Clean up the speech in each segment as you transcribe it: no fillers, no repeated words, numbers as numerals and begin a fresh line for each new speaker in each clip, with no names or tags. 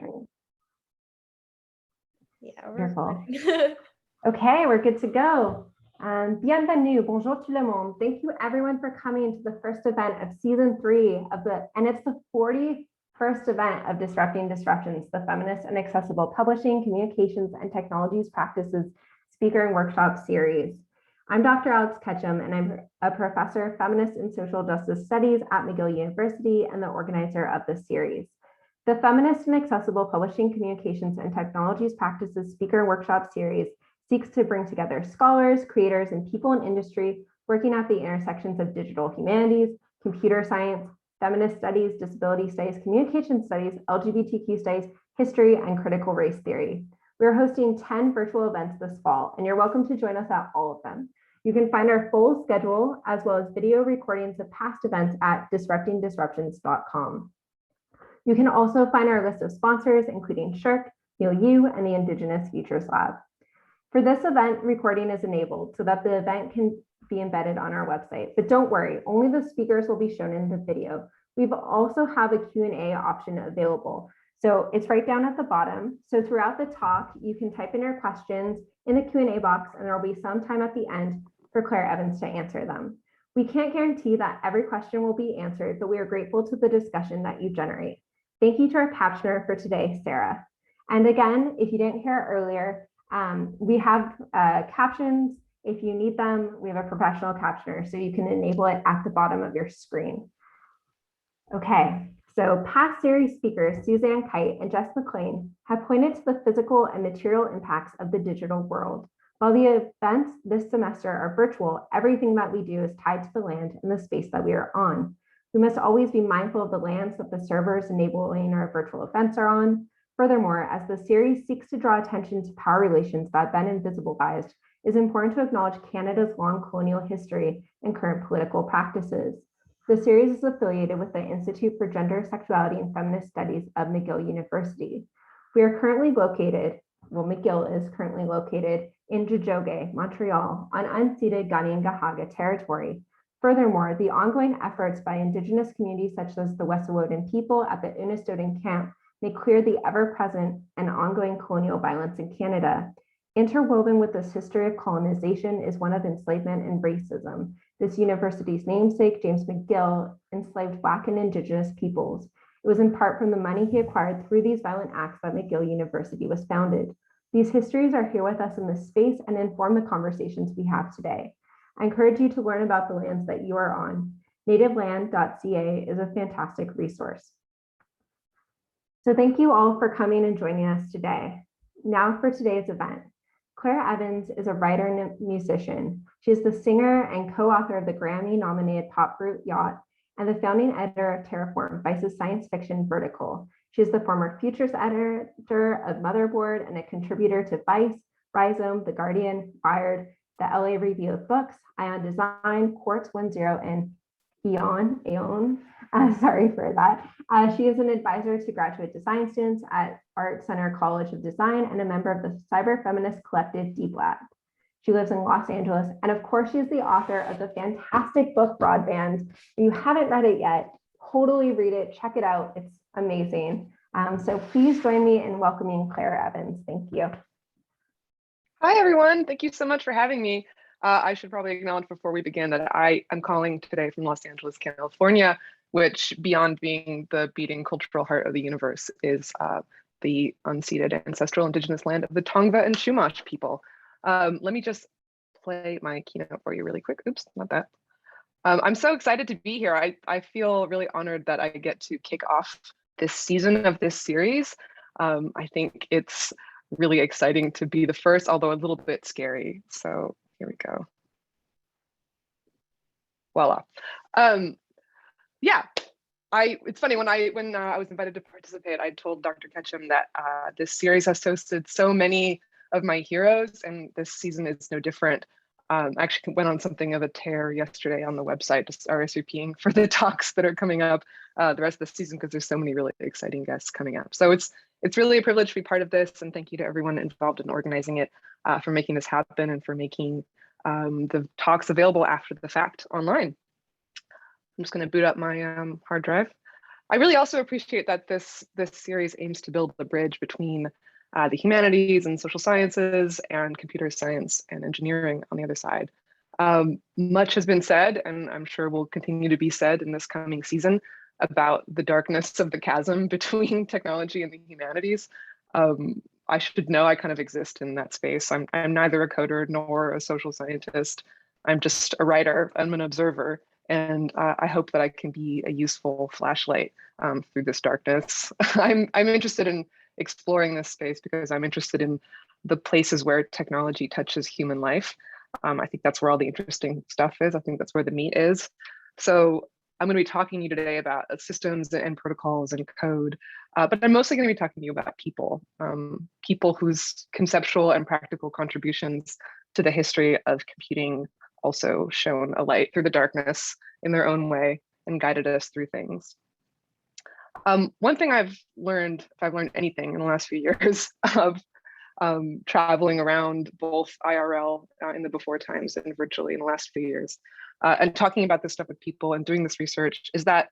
sharing.
Yeah,
wonderful. Okay, we're good to go. Bienvenue, bonjour tout le monde. Thank you everyone for coming to the first event of season 3 and it's the 41st event of Disrupting Disruptions, the Feminist and Accessible Publishing, Communications, and Technologies Practices Speaker and Workshop Series. I'm Dr. Alex Ketchum, and I'm a professor of feminist and social justice studies at McGill University and the organizer of this series. The Feminist and Accessible Publishing, Communications, and Technologies Practices Speaker and Workshop Series seeks to bring together scholars, creators, and people in industry working at the intersections of digital humanities, computer science, feminist studies, disability studies, communication studies, LGBTQ studies, history, and critical race theory. We are hosting 10 virtual events this fall, and you're welcome to join us at all of them. You can find our full schedule as well as video recordings of past events at disruptingdisruptions.com. You can also find our list of sponsors, including Shirk, You, and the Indigenous Futures Lab. For this event, recording is enabled so that the event can be embedded on our website. But don't worry, only the speakers will be shown in the video. We also have a Q&A option available. So it's right down at the bottom. So throughout the talk, you can type in your questions in the Q&A box, and there will be some time at the end for Clara Evans to answer them. We can't guarantee that every question will be answered, but we are grateful to the discussion that you generate. Thank you to our captioner for today, Sarah. And again, if you didn't hear it earlier, we have captions. If you need them, we have a professional captioner, so you can enable it at the bottom of your screen. Okay, so past series speakers, Suzanne Kite and Jess McLean, have pointed to the physical and material impacts of the digital world. While the events this semester are virtual, everything that we do is tied to the land and the space that we are on. We must always be mindful of the lands that the servers enabling our virtual events are on. Furthermore, as the series seeks to draw attention to power relations that have been invisibilized, it is important to acknowledge Canada's long colonial history and current political practices. The series is affiliated with the Institute for Gender, Sexuality, and Feminist Studies of McGill University. We are currently located, McGill is currently located in Tiohtià:ke, Montreal, on unceded Kanien'kehá:ka territory. Furthermore, the ongoing efforts by Indigenous communities such as the Wet'suwet'en people at the Unistoten camp make clear the ever-present and ongoing colonial violence in Canada. Interwoven with this history of colonization is one of enslavement and racism. This university's namesake, James McGill, enslaved Black and Indigenous peoples. It was in part from the money he acquired through these violent acts that McGill University was founded. These histories are here with us in this space and inform the conversations we have today. I encourage you to learn about the lands that you are on. Nativeland.ca is a fantastic resource. So thank you all for coming and joining us today. Now for today's event. Clara Evans is a writer and a musician. She is the singer and co-author of the Grammy-nominated pop group YACHT and the founding editor of Terraform, Vice's science fiction vertical. She is the former Futures editor of Motherboard and a contributor to Vice, Rhizome, The Guardian, Wired, the LA Review of Books, Design, Quartz, OneZero, and Aeon. Sorry for that. She is an advisor to graduate design students at Art Center College of Design and a member of the cyberfeminist collective Deep Lab. She lives in Los Angeles, and of course, she is the author of the fantastic book Broadband. If you haven't read it yet, totally read it, check it out. It's amazing. So please join me in welcoming Clara Evans. Thank you.
Hi, everyone. Thank you so much for having me. I should probably acknowledge before we begin that I am calling today from Los Angeles, California, which beyond being the beating cultural heart of the universe is the unceded ancestral indigenous land of the Tongva and Chumash people. Let me just play my keynote for you really quick. Oops, not that. I'm so excited to be here. I feel really honored that I get to kick off this season of this series. I think it's really exciting to be the first, although a little bit scary. So here we go. Voila. Yeah, it's funny, when I was invited to participate, I told Dr. Ketchum that this series has hosted so many of my heroes, and this season is no different. I actually went on something of a tear yesterday on the website, just RSVPing for the talks that are coming up the rest of the season, because there's so many really exciting guests coming up. So it's really a privilege to be part of this, and thank you to everyone involved in organizing it for making this happen and for making the talks available after the fact online. I'm just going to boot up my hard drive. I really also appreciate that this series aims to build the bridge between the humanities and social sciences and computer science and engineering on the other side. Much has been said, and I'm sure will continue to be said in this coming season about the darkness of the chasm between technology and the humanities. I should know I kind of exist in that space. I'm neither a coder nor a social scientist. I'm just a writer. I'm an observer. And I hope that I can be a useful flashlight through this darkness. I'm interested in exploring this space because I'm interested in the places where technology touches human life. I think that's where all the interesting stuff is. I think that's where the meat is. So I'm going to be talking to you today about systems and protocols and code, but I'm mostly going to be talking to you about people, people whose conceptual and practical contributions to the history of computing also shone a light through the darkness in their own way and guided us through things. One thing I've learned, if I've learned anything in the last few years of traveling around both IRL in the before times and virtually in the last few years, and talking about this stuff with people and doing this research, is that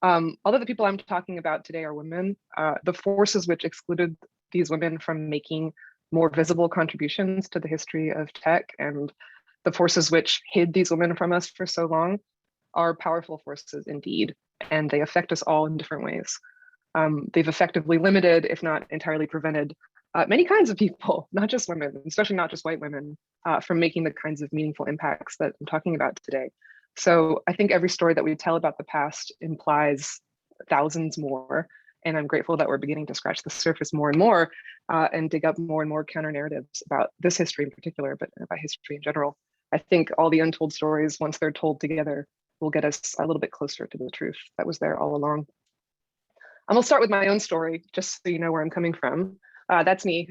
although the people I'm talking about today are women, the forces which excluded these women from making more visible contributions to the history of tech and the forces which hid these women from us for so long are powerful forces indeed, and they affect us all in different ways. They've effectively limited, if not entirely prevented, many kinds of people, not just women, especially not just white women, from making the kinds of meaningful impacts that I'm talking about today. So I think every story that we tell about the past implies thousands more, and I'm grateful that we're beginning to scratch the surface more and more and dig up more and more counter narratives about this history in particular, but about history in general. I think all the untold stories, once they're told together, will get us a little bit closer to the truth that was there all along. I'm gonna start with my own story, just so you know where I'm coming from. That's me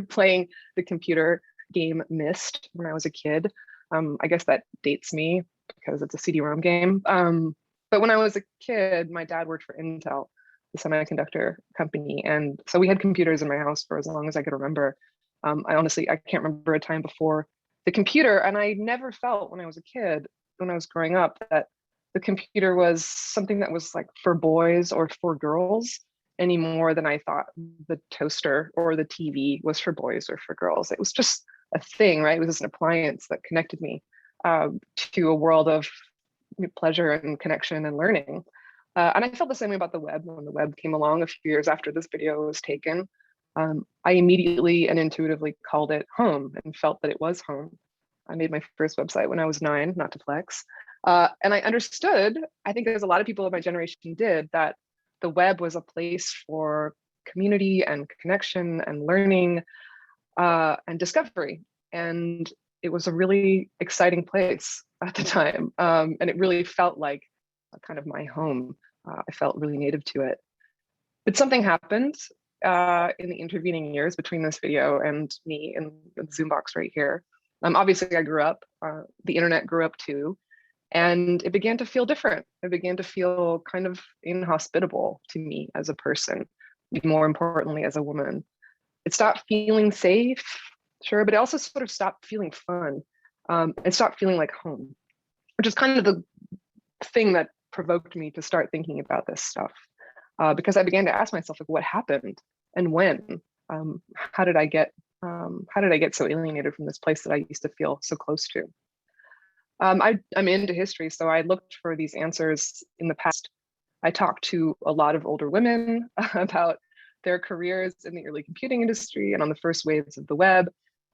playing the computer game Myst when I was a kid. I guess that dates me because it's a CD-ROM game. But when I was a kid, my dad worked for Intel, the semiconductor company. And so we had computers in my house for as long as I could remember. I can't remember a time before the computer. And I never felt when I was a kid, when I was growing up, that the computer was something that was like for boys or for girls any more than I thought the toaster or the TV was for boys or for girls. It was just a thing, right? It was just an appliance that connected me to a world of pleasure and connection and learning. And I felt the same way about the web when the web came along a few years after this video was taken. I immediately and intuitively called it home and felt that it was home. I made my first website when I was 9, not to flex. And I understood, I think as a lot of people of my generation did, that the web was a place for community and connection and learning and discovery. And it was a really exciting place at the time. And it really felt like a kind of my home. I felt really native to it. But something happened in the intervening years between this video and me in the Zoom box right here. Obviously, I grew up, the internet grew up too, and it began to feel different. It began to feel kind of inhospitable to me as a person, more importantly, as a woman. It stopped feeling safe, sure, but it also sort of stopped feeling fun. It stopped feeling like home, which is kind of the thing that provoked me to start thinking about this stuff. Because I began to ask myself, like, what happened and when? How did I get so alienated from this place that I used to feel so close to? I'm into history, so I looked for these answers in the past. I talked to a lot of older women about their careers in the early computing industry and on the first waves of the web.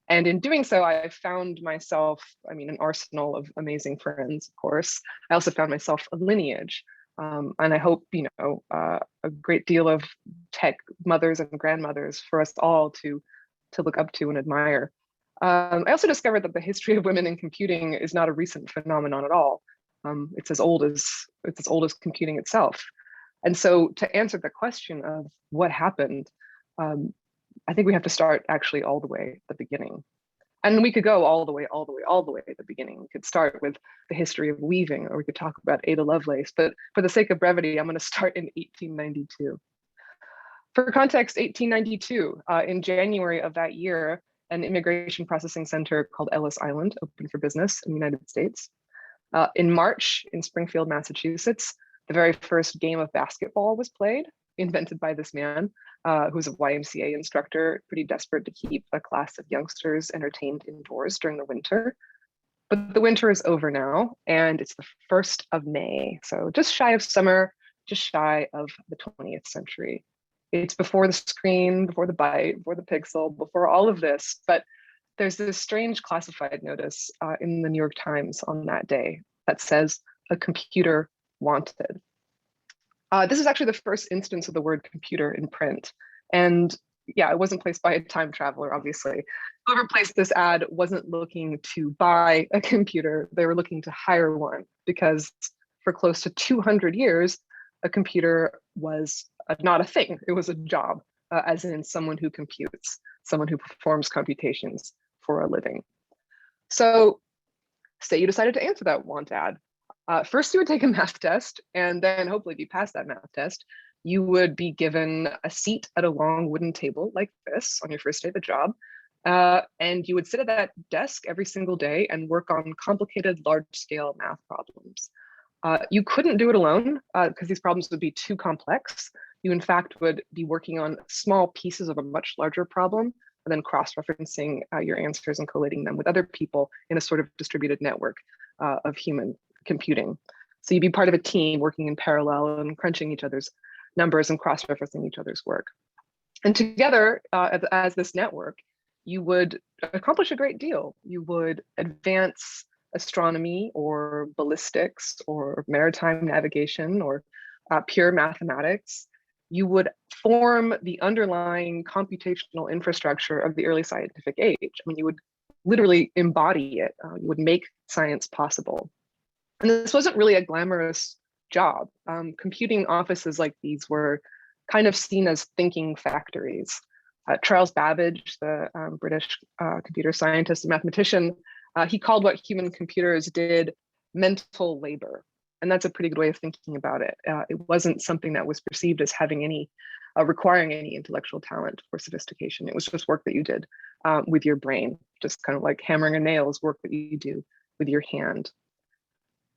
And in doing so, I found myself, an arsenal of amazing friends, of course. I also found myself a lineage. And I hope, a great deal of tech mothers and grandmothers for us all to look up to and admire. I also discovered that the history of women in computing is not a recent phenomenon at all. It's as old as computing itself. And so to answer the question of what happened, I think we have to start actually all the way at the beginning. And we could go all the way at the beginning. We could start with the history of weaving, or we could talk about Ada Lovelace. But for the sake of brevity, I'm going to start in 1892. For context, 1892, in January of that year, an immigration processing center called Ellis Island opened for business in the United States. In March, in Springfield, Massachusetts, The very first game of basketball was played, invented by this man, who's a YMCA instructor, pretty desperate to keep a class of youngsters entertained indoors during the winter. But the winter is over now, and it's the 1st of May. So just shy of summer, just shy of the 20th century. It's before the screen, before the byte, before the pixel, before all of this. But there's this strange classified notice in the New York Times on that day that says, "A computer wanted." This is actually the first instance of the word computer in print. And yeah, it wasn't placed by a time traveler, obviously. Whoever placed this ad wasn't looking to buy a computer, they were looking to hire one, because for close to 200 years, a computer was not a thing, it was a job, as in someone who computes, someone who performs computations for a living. So say you decided to answer that want ad. First, you would take a math test, and then hopefully if you pass that math test, you would be given a seat at a long wooden table like this on your first day of the job. And you would sit at that desk every single day and work on complicated large-scale math problems. You couldn't do it alone because these problems would be too complex. You in fact would be working on small pieces of a much larger problem and then cross-referencing your answers and collating them with other people in a sort of distributed network of human computing. So you'd be part of a team working in parallel and crunching each other's numbers and cross-referencing each other's work. And together, as this network, you would accomplish a great deal. You would advance astronomy or ballistics or maritime navigation or pure mathematics. You would form the underlying computational infrastructure of the early scientific age. I mean, you would literally embody it. You would make science possible. And this wasn't really a glamorous job. Computing offices like these were kind of seen as thinking factories. Charles Babbage, the British computer scientist and mathematician, he called what human computers did mental labor. And that's a pretty good way of thinking about it. It wasn't something that was perceived as having any, requiring any intellectual talent or sophistication. It was just work that you did with your brain, just kind of like hammering a nail is work that you do with your hand.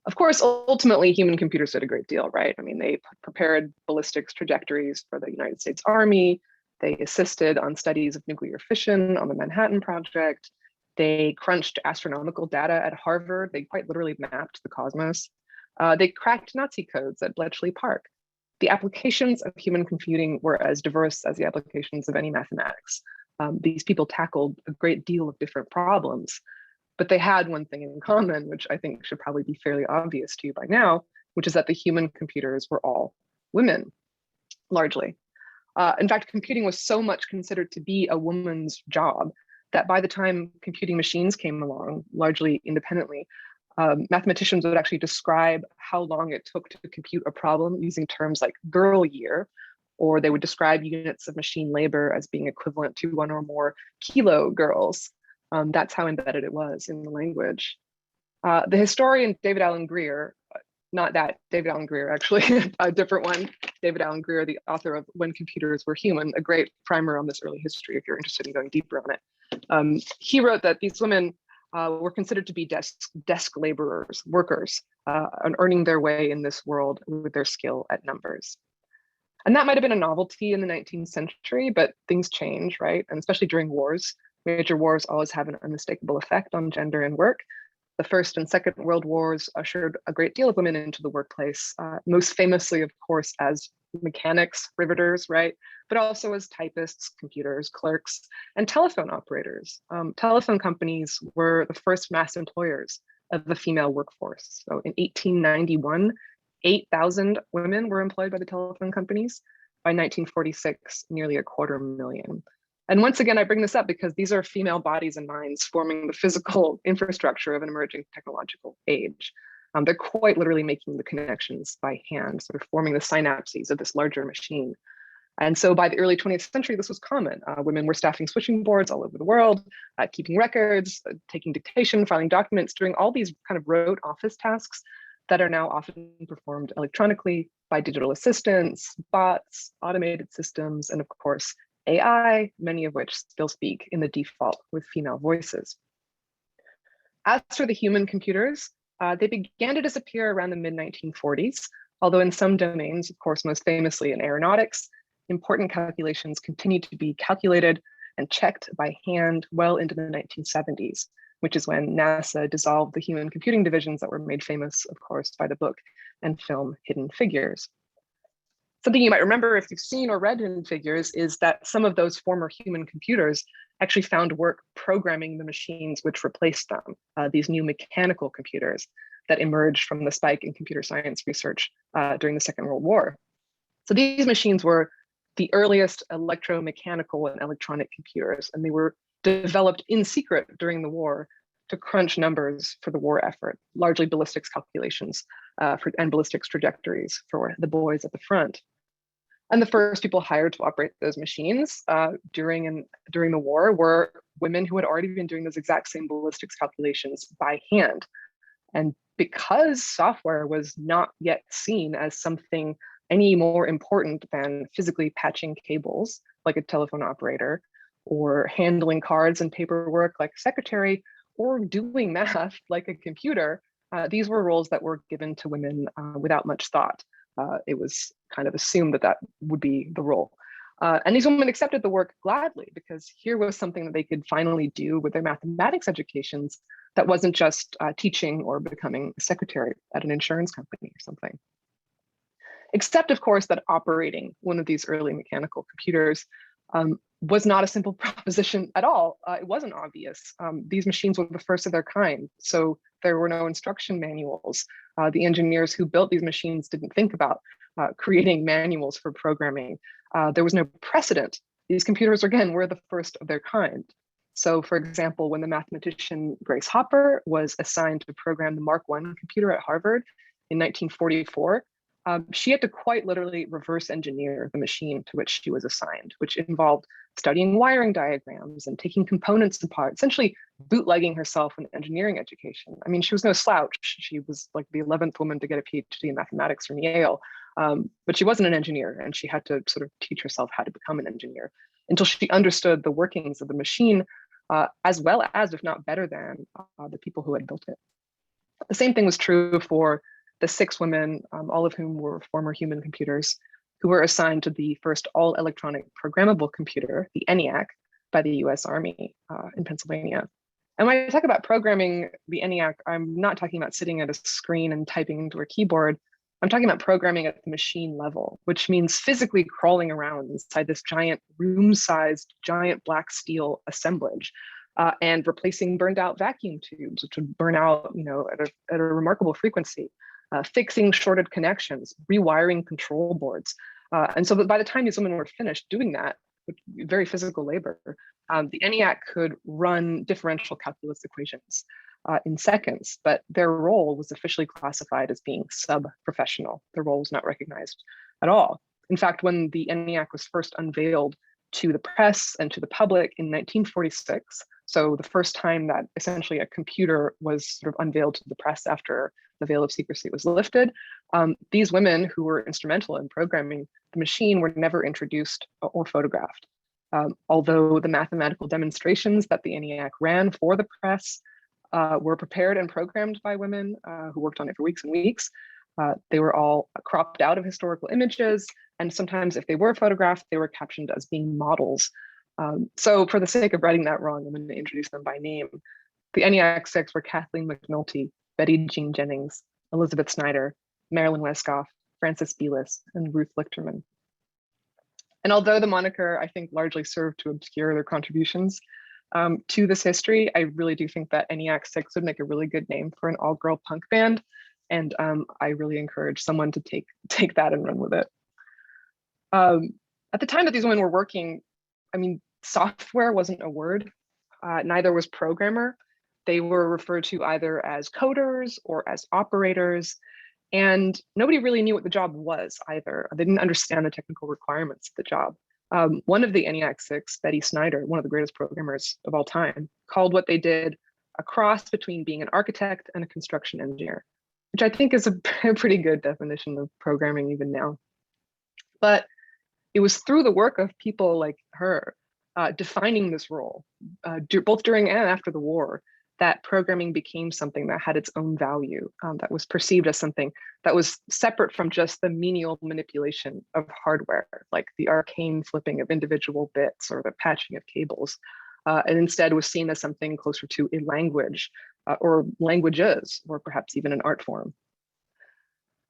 Of course, ultimately, human computers did a great deal, right? I mean, they prepared ballistics trajectories for the United States Army. They assisted on studies of nuclear fission on the Manhattan Project. They crunched astronomical data at Harvard. They quite literally mapped the cosmos. They cracked Nazi codes at Bletchley Park. The applications of human computing were as diverse as the applications of any mathematics. These people tackled a great deal of different problems, but they had one thing in common, which I think should probably be fairly obvious to you by now, which is that the human computers were all women, largely. In fact, computing was so much considered to be a woman's job that by the time computing machines came along, largely independently, mathematicians would actually describe how long it took to compute a problem using terms like girl year, or they would describe units of machine labor as being equivalent to 1 or more kilo girls. That's how embedded it was in the language. The historian David Alan Grier, not that David Alan Grier, actually, a different one, David Alan Grier, the author of When Computers Were Human, a great primer on this early history if you're interested in going deeper on it. He wrote that these women were considered to be desk laborers, workers, and earning their way in this world with their skill at numbers. And that might have been a novelty in the 19th century, but things change, right? And especially during wars. Major wars always have an unmistakable effect on gender and work. The First and Second World Wars ushered a great deal of women into the workplace, most famously, of course, as mechanics, riveters, right? But also as typists, computers, clerks, and telephone operators. Telephone companies were the first mass employers of the female workforce. So in 1891, 8,000 women were employed by the telephone companies. By 1946, nearly 250,000. And once again, I bring this up because these are female bodies and minds forming the physical infrastructure of an emerging technological age. They're quite literally making the connections by hand, sort of forming the synapses of this larger machine. And so by the early 20th century, this was common. Women were staffing switching boards all over the world, keeping records, taking dictation, filing documents, doing all these kind of rote office tasks that are now often performed electronically by digital assistants, bots, automated systems, and of course, AI, many of which still speak in the default with female voices. As for the human computers, they began to disappear around the mid-1940s. Although in some domains, of course, most famously in aeronautics, important calculations continued to be calculated and checked by hand well into the 1970s, which is when NASA dissolved the human computing divisions that were made famous, of course, by the book and film Hidden Figures. Something you might remember if you've seen or read Hidden Figures is that some of those former human computers actually found work programming the machines which replaced them, these new mechanical computers that emerged from the spike in computer science research during the Second World War. So these machines were the earliest electromechanical and electronic computers, and they were developed in secret during the war to crunch numbers for the war effort, largely ballistics calculations and ballistics trajectories for the boys at the front. And the first people hired to operate those machines during the war were women who had already been doing those exact same ballistics calculations by hand. And because software was not yet seen as something any more important than physically patching cables like a telephone operator, or handling cards and paperwork like a secretary, or doing math like a computer, these were roles that were given to women without much thought. It was kind of assumed that that would be the role. And these women accepted the work gladly because here was something that they could finally do with their mathematics educations that wasn't just teaching or becoming a secretary at an insurance company or something. Except, of course, that operating one of these early mechanical computers was not a simple proposition at all. It wasn't obvious. These machines were the first of their kind, so there were no instruction manuals. The engineers who built these machines didn't think about creating manuals for programming. There was no precedent. These computers, again, were the first of their kind. So, for example, when the mathematician Grace Hopper was assigned to program the Mark I computer at Harvard in 1944, she had to quite literally reverse engineer the machine to which she was assigned, which involved studying wiring diagrams and taking components apart, essentially bootlegging herself an engineering education. I mean, she was no slouch. She was like the 11th woman to get a PhD in mathematics from Yale, but she wasn't an engineer, and she had to sort of teach herself how to become an engineer until she understood the workings of the machine, as well as, if not better than, the people who had built it. The same thing was true for the 6 women, all of whom were former human computers, who were assigned to the first all-electronic programmable computer, the ENIAC, by the US Army in Pennsylvania. And when I talk about programming the ENIAC, I'm not talking about sitting at a screen and typing into a keyboard. I'm talking about programming at the machine level, which means physically crawling around inside this giant room-sized, giant black steel assemblage. And replacing burned out vacuum tubes, which would burn out, at a remarkable frequency. Fixing shorted connections, rewiring control boards. And so by the time these women were finished doing that, with very physical labor, the ENIAC could run differential calculus equations in seconds, but their role was officially classified as being sub-professional. Their role was not recognized at all. In fact, when the ENIAC was first unveiled to the press and to the public in 1946, so the first time that essentially a computer was sort of unveiled to the press after the veil of secrecy was lifted, these women who were instrumental in programming the machine were never introduced or photographed. Although the mathematical demonstrations that the ENIAC ran for the press were prepared and programmed by women who worked on it for weeks and weeks, they were all cropped out of historical images, and sometimes if they were photographed, they were captioned as being models. So for the sake of writing that wrong, I'm going to introduce them by name. The ENIAC 6 were Kathleen McNulty, Betty Jean Jennings, Elizabeth Snyder, Marilyn Weskoff, Frances Belis, and Ruth Lichterman. And although the moniker, I think, largely served to obscure their contributions to this history, I really do think that ENIAC 6 would make a really good name for an all-girl punk band. And I really encourage someone to take that and run with it. At the time that these women were working, I mean, software wasn't a word, neither was programmer. They were referred to either as coders or as operators, and nobody really knew what the job was either. They didn't understand the technical requirements of the job. One of the ENIAC 6, Betty Snyder, one of the greatest programmers of all time, called what they did a cross between being an architect and a construction engineer, which I think is a pretty good definition of programming even now. But it was through the work of people like her defining this role, both during and after the war, that programming became something that had its own value, that was perceived as something that was separate from just the menial manipulation of hardware, like the arcane flipping of individual bits or the patching of cables, and instead was seen as something closer to a language or languages, or perhaps even an art form.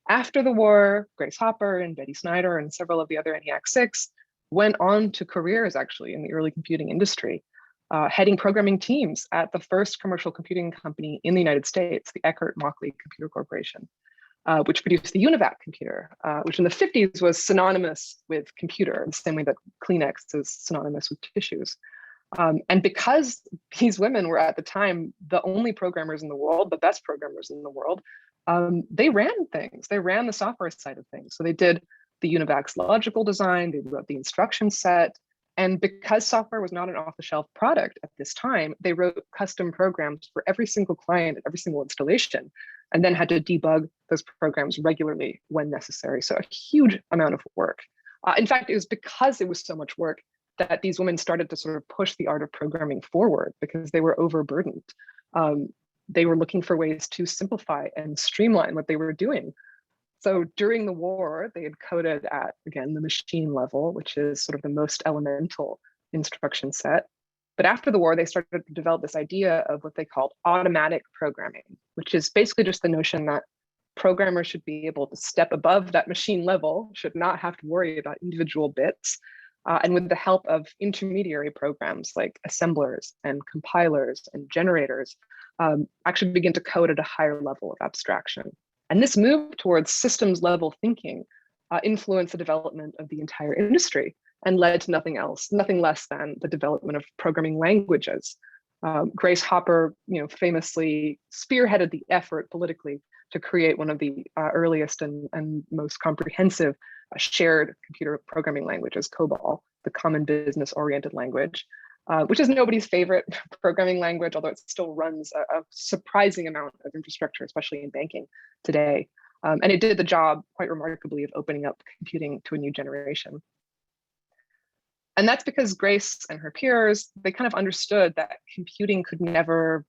After the war, Grace Hopper and Betty Snyder and several of the other ENIAC-6 went on to careers actually in the early computing industry, heading programming teams at the first commercial computing company in the United States, the Eckert-Mauchly Computer Corporation, which produced the UNIVAC computer, which in the 50s was synonymous with computer, the same way that Kleenex is synonymous with tissues. And because these women were at the time the only programmers in the world, the best programmers in the world, they ran things. They ran the software side of things. So they did the UNIVAC's logical design, they wrote the instruction set, and because software was not an off-the-shelf product at this time, they wrote custom programs for every single client and every single installation, and then had to debug those programs regularly when necessary. So a huge amount of work. In fact, it was because it was so much work that these women started to sort of push the art of programming forward because they were overburdened. They were looking for ways to simplify and streamline what they were doing. So during the war, they had coded at, again, the machine level, which is sort of the most elemental instruction set. But after the war, they started to develop this idea of what they called automatic programming, which is basically just the notion that programmers should be able to step above that machine level, should not have to worry about individual bits, and with the help of intermediary programs like assemblers and compilers and generators, actually begin to code at a higher level of abstraction. And this move towards systems level thinking influenced the development of the entire industry and led to nothing less than the development of programming languages. Grace Hopper, famously spearheaded the effort politically to create one of the earliest and most comprehensive shared computer programming languages, COBOL, the Common Business Oriented Language, which is nobody's favorite programming language, although it still runs a surprising amount of infrastructure, especially in banking today. And it did the job quite remarkably of opening up computing to a new generation. And that's because Grace and her peers, they kind of understood that computing could never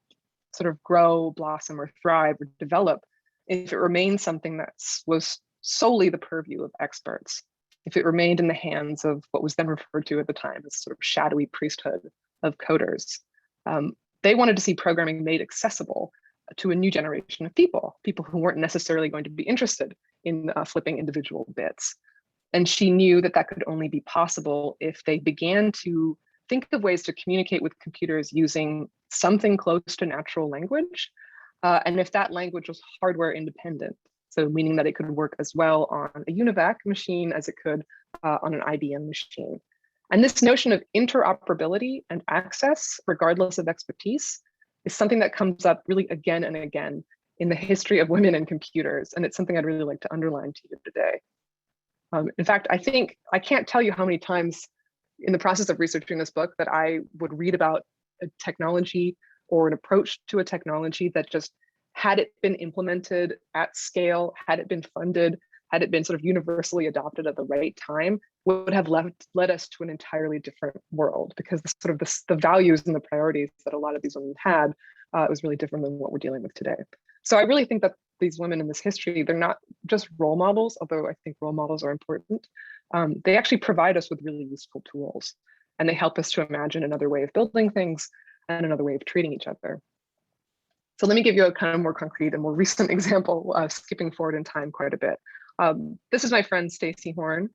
sort of grow, blossom, or thrive or develop if it remained something that was solely the purview of experts, if it remained in the hands of what was then referred to at the time as sort of shadowy priesthood of coders. They wanted to see programming made accessible to a new generation of people who weren't necessarily going to be interested in flipping individual bits. And she knew that that could only be possible if they began to think of ways to communicate with computers using something close to natural language, and if that language was hardware independent. So meaning that it could work as well on a UNIVAC machine as it could on an IBM machine. And this notion of interoperability and access, regardless of expertise, is something that comes up really again and again in the history of women and computers. And it's something I'd really like to underline to you today. In fact, I can't tell you how many times in the process of researching this book that I would read about a technology or an approach to a technology that just, had it been implemented at scale, had it been funded, had it been sort of universally adopted at the right time, would have led us to an entirely different world, because the values and the priorities that a lot of these women had was really different than what we're dealing with today. So I really think that these women in this history, they're not just role models, although I think role models are important. They actually provide us with really useful tools, and they help us to imagine another way of building things and another way of treating each other. So let me give you a kind of more concrete and more recent example, skipping forward in time quite a bit. This is my friend, Stacy Horn.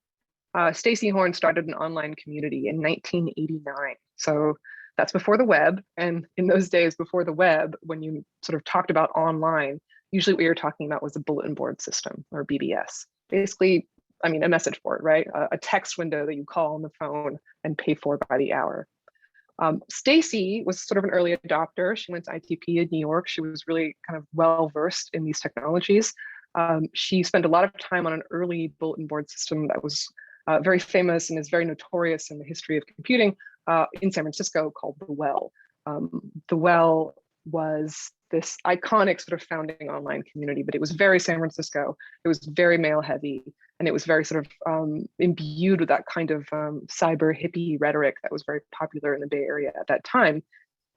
Stacy Horn started an online community in 1989. So that's before the web. And in those days before the web, when you sort of talked about online, usually what you're talking about was a bulletin board system, or BBS. Basically, I mean, a message board, right? A text window that you call on the phone and pay for by the hour. Stacy was sort of an early adopter. She went to ITP in New York. She was really kind of well-versed in these technologies. She spent a lot of time on an early bulletin board system that was very famous and is very notorious in the history of computing in San Francisco, called The Well. The Well was this iconic sort of founding online community, but it was very San Francisco. It was very male heavy, and it was very sort of imbued with that kind of cyber hippie rhetoric that was very popular in the Bay Area at that time.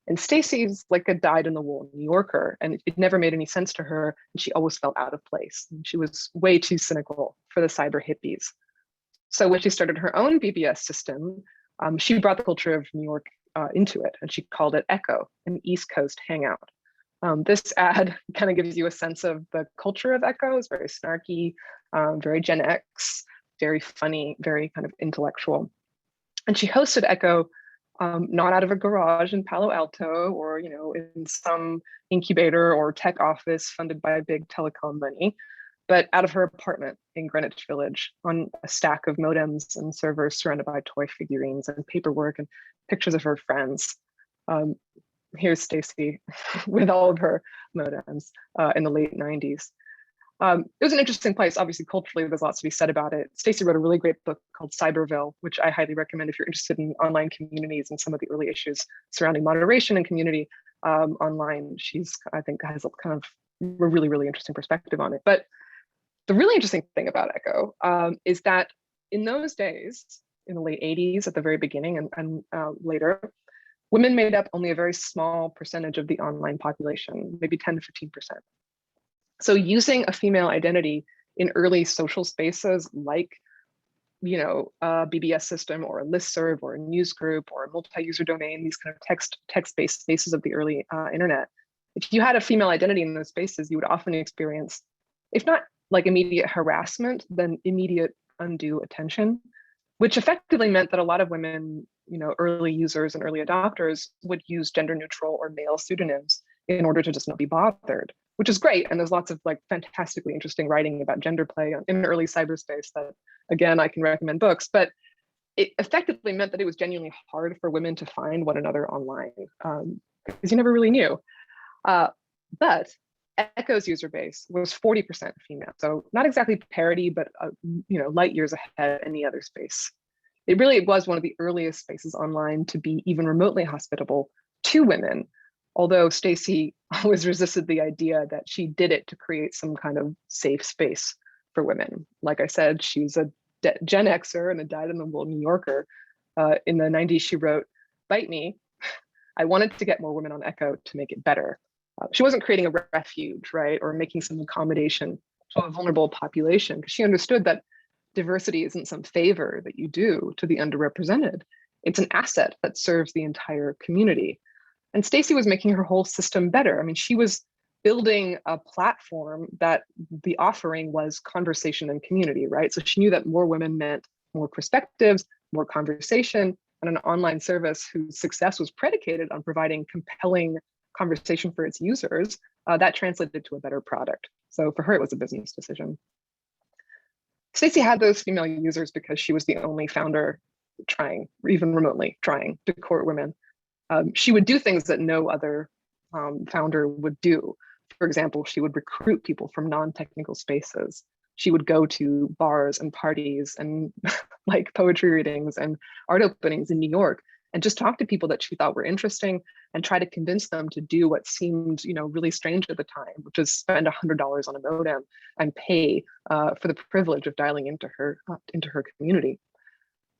And Stacy's like a dyed-in-the-wool New Yorker, and it never made any sense to her, and she always felt out of place. And she was way too cynical for the cyber hippies. So when she started her own BBS system, she brought the culture of New York into it, and she called it Echo, an East Coast hangout. This ad kind of gives you a sense of the culture of Echo. It's very snarky, very Gen X, very funny, very kind of intellectual. And she hosted Echo not out of a garage in Palo Alto or in some incubator or tech office funded by big telecom money, but out of her apartment in Greenwich Village on a stack of modems and servers surrounded by toy figurines and paperwork and pictures of her friends. Here's Stacy with all of her modems in the late 90s. It was an interesting place. Obviously, culturally, there's lots to be said about it. Stacy wrote a really great book called Cyberville, which I highly recommend if you're interested in online communities and some of the early issues surrounding moderation and community online. She's, I think, has a kind of a really, really interesting perspective on it. But the really interesting thing about Echo is that in those days, in the late 80s, at the very beginning and later, women made up only a very small percentage of the online population, maybe 10 to 15%. So using a female identity in early social spaces like, a BBS system or a listserv or a news group or a multi-user domain, these kind of text-based spaces of the early internet, if you had a female identity in those spaces, you would often experience, if not like immediate harassment, then immediate undue attention, which effectively meant that a lot of women, early users and early adopters would use gender neutral or male pseudonyms in order to just not be bothered, which is great. And there's lots of like fantastically interesting writing about gender play in early cyberspace that, again, I can recommend books, but it effectively meant that it was genuinely hard for women to find one another online because you never really knew. But Echo's user base was 40% female. So not exactly parity, but light years ahead of any other space. It really was one of the earliest spaces online to be even remotely hospitable to women, although Stacy always resisted the idea that she did it to create some kind of safe space for women. Like I said, she's a Gen Xer and a dyed-in-the-wool New Yorker. In the 90s, she wrote, "Bite me. I wanted to get more women on Echo to make it better." She wasn't creating a refuge, right, or making some accommodation to a vulnerable population, because she understood that diversity isn't some favor that you do to the underrepresented. It's an asset that serves the entire community. And Stacy was making her whole system better. I mean, she was building a platform that the offering was conversation and community, right? So she knew that more women meant more perspectives, more conversation, and an online service whose success was predicated on providing compelling conversation for its users, that translated to a better product. So for her, it was a business decision. Stacy had those female users because she was the only founder trying, or even remotely trying, to court women. She would do things that no other founder would do. For example, she would recruit people from non-technical spaces. She would go to bars and parties and like poetry readings and art openings in New York and just talk to people that she thought were interesting and try to convince them to do what seemed, really strange at the time, which is spend $100 on a modem and pay for the privilege of dialing into her community.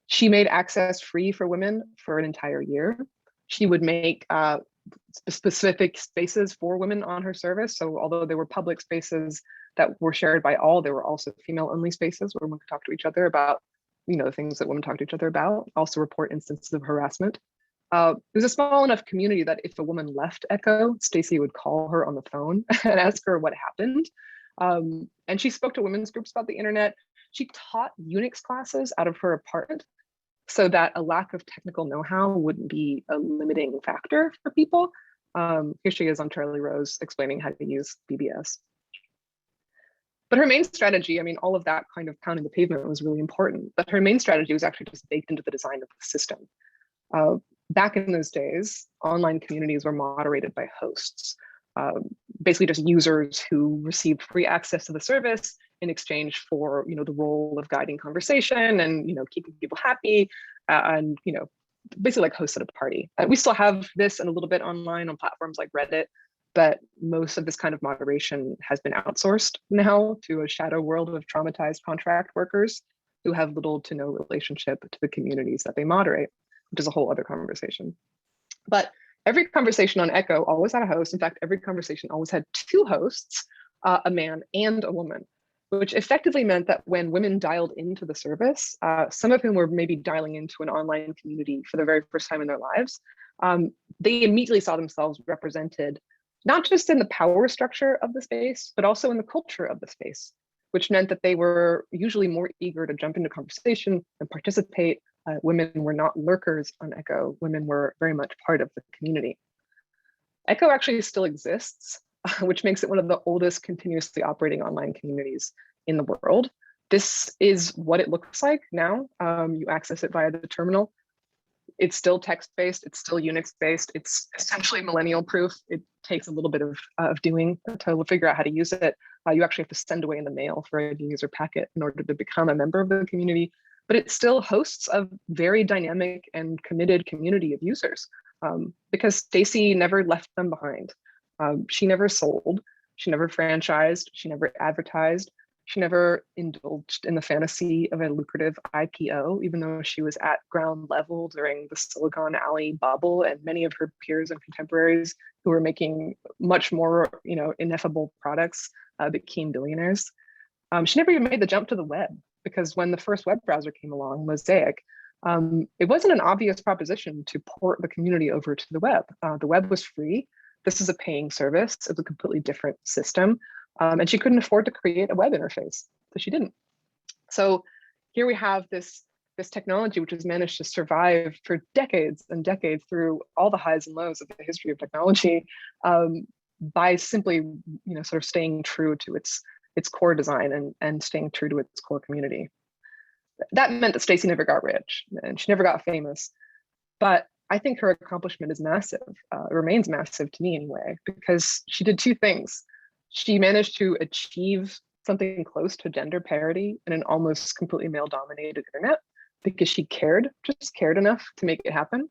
She made access free for women for an entire year. She would make specific spaces for women on her service. So although there were public spaces that were shared by all, there were also female-only spaces where women could talk to each other about, things that women talk to each other about, also report instances of harassment. It was a small enough community that if a woman left Echo, Stacy would call her on the phone and ask her what happened. And she spoke to women's groups about the internet. She taught Unix classes out of her apartment so that a lack of technical know-how wouldn't be a limiting factor for people. Here she is on Charlie Rose explaining how to use BBS. But her main strategy, I mean, all of that kind of pounding the pavement was really important, but her main strategy was actually just baked into the design of the system. Back in those days, online communities were moderated by hosts, basically just users who received free access to the service in exchange for, the role of guiding conversation and, keeping people happy and, basically like hosts at a party. We still have this and a little bit online on platforms like Reddit, but most of this kind of moderation has been outsourced now to a shadow world of traumatized contract workers who have little to no relationship to the communities that they moderate, which is a whole other conversation. But Every conversation on Echo always had a host. In fact, every conversation always had two hosts, a man and a woman, which effectively meant that when women dialed into the service, some of whom were maybe dialing into an online community for the very first time in their lives, they immediately saw themselves represented, not just in the power structure of the space, but also in the culture of the space, which meant that they were usually more eager to jump into conversation and participate. Women were not lurkers on Echo. Women were very much part of the community. Echo actually still exists, which makes it one of the oldest continuously operating online communities in the world. This is what it looks like now. You access it via the terminal. It's still text-based, it's still Unix-based, it's essentially millennial proof. It takes a little bit of doing to figure out how to use it. You actually have to send away in the mail for a user packet in order to become a member of the community, but it still hosts a very dynamic and committed community of users because Stacy never left them behind. She never sold, she never franchised, she never advertised, she never indulged in the fantasy of a lucrative IPO, even though she was at ground level during the Silicon Alley bubble, and many of her peers and contemporaries who were making much more, ineffable products became billionaires. She never even made the jump to the web, because when the first web browser came along, Mosaic, it wasn't an obvious proposition to port the community over to the web. The web was free. This is a paying service. It's a completely different system. And she couldn't afford to create a web interface, so she didn't. So here we have this technology which has managed to survive for decades and decades through all the highs and lows of the history of technology by simply, sort of staying true to its core design and staying true to its core community. That meant that Stacy never got rich and she never got famous, but I think her accomplishment is massive. It remains massive to me anyway, because she did two things. She managed to achieve something close to gender parity in an almost completely male-dominated internet because she just cared enough to make it happen.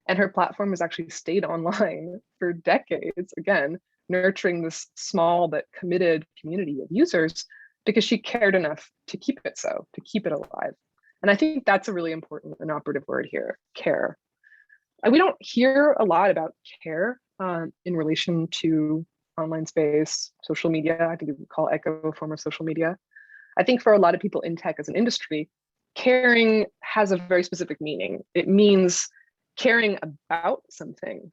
And her platform has actually stayed online for decades, again, nurturing this small but committed community of users because she cared enough to keep it so, to keep it alive. And I think that's a really important and operative word here, care. And we don't hear a lot about care in relation to online space, social media. I think we would call Echo a form of social media. I think for a lot of people in tech as an industry, caring has a very specific meaning. It means caring about something,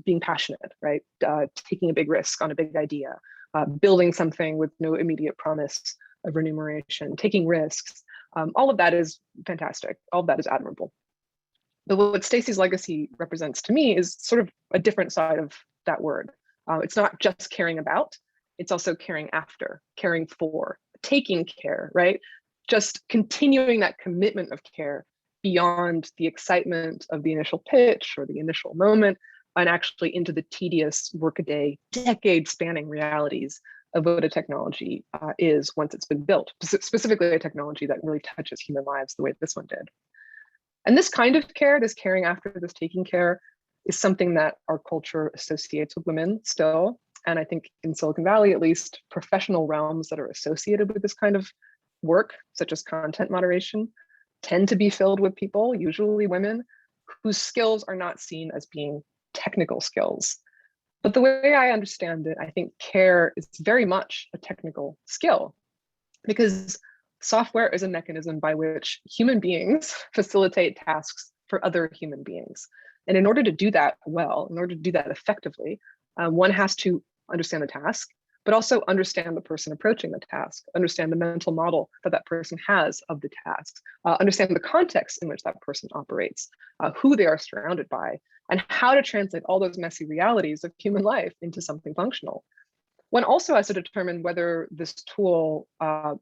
being passionate, right? Taking a big risk on a big idea, building something with no immediate promise of remuneration, taking risks. All of that is fantastic. All of that is admirable. But what Stacy's legacy represents to me is sort of a different side of that word. It's not just caring about, it's also caring after, caring for, taking care, right? Just continuing that commitment of care beyond the excitement of the initial pitch or the initial moment, and actually into the tedious workaday, decade-spanning realities of what a technology is once it's been built, specifically a technology that really touches human lives the way this one did. And this kind of care, this caring after, this taking care, is something that our culture associates with women still. And I think in Silicon Valley, at least, professional realms that are associated with this kind of work, such as content moderation, tend to be filled with people, usually women, whose skills are not seen as being technical skills. But the way I understand it, I think care is very much a technical skill, because software is a mechanism by which human beings facilitate tasks for other human beings. And in order to do that well, in order to do that effectively, one has to understand the task, but also understand the person approaching the task, understand the mental model that that person has of the tasks, understand the context in which that person operates, who they are surrounded by, and how to translate all those messy realities of human life into something functional. One also has to determine whether this tool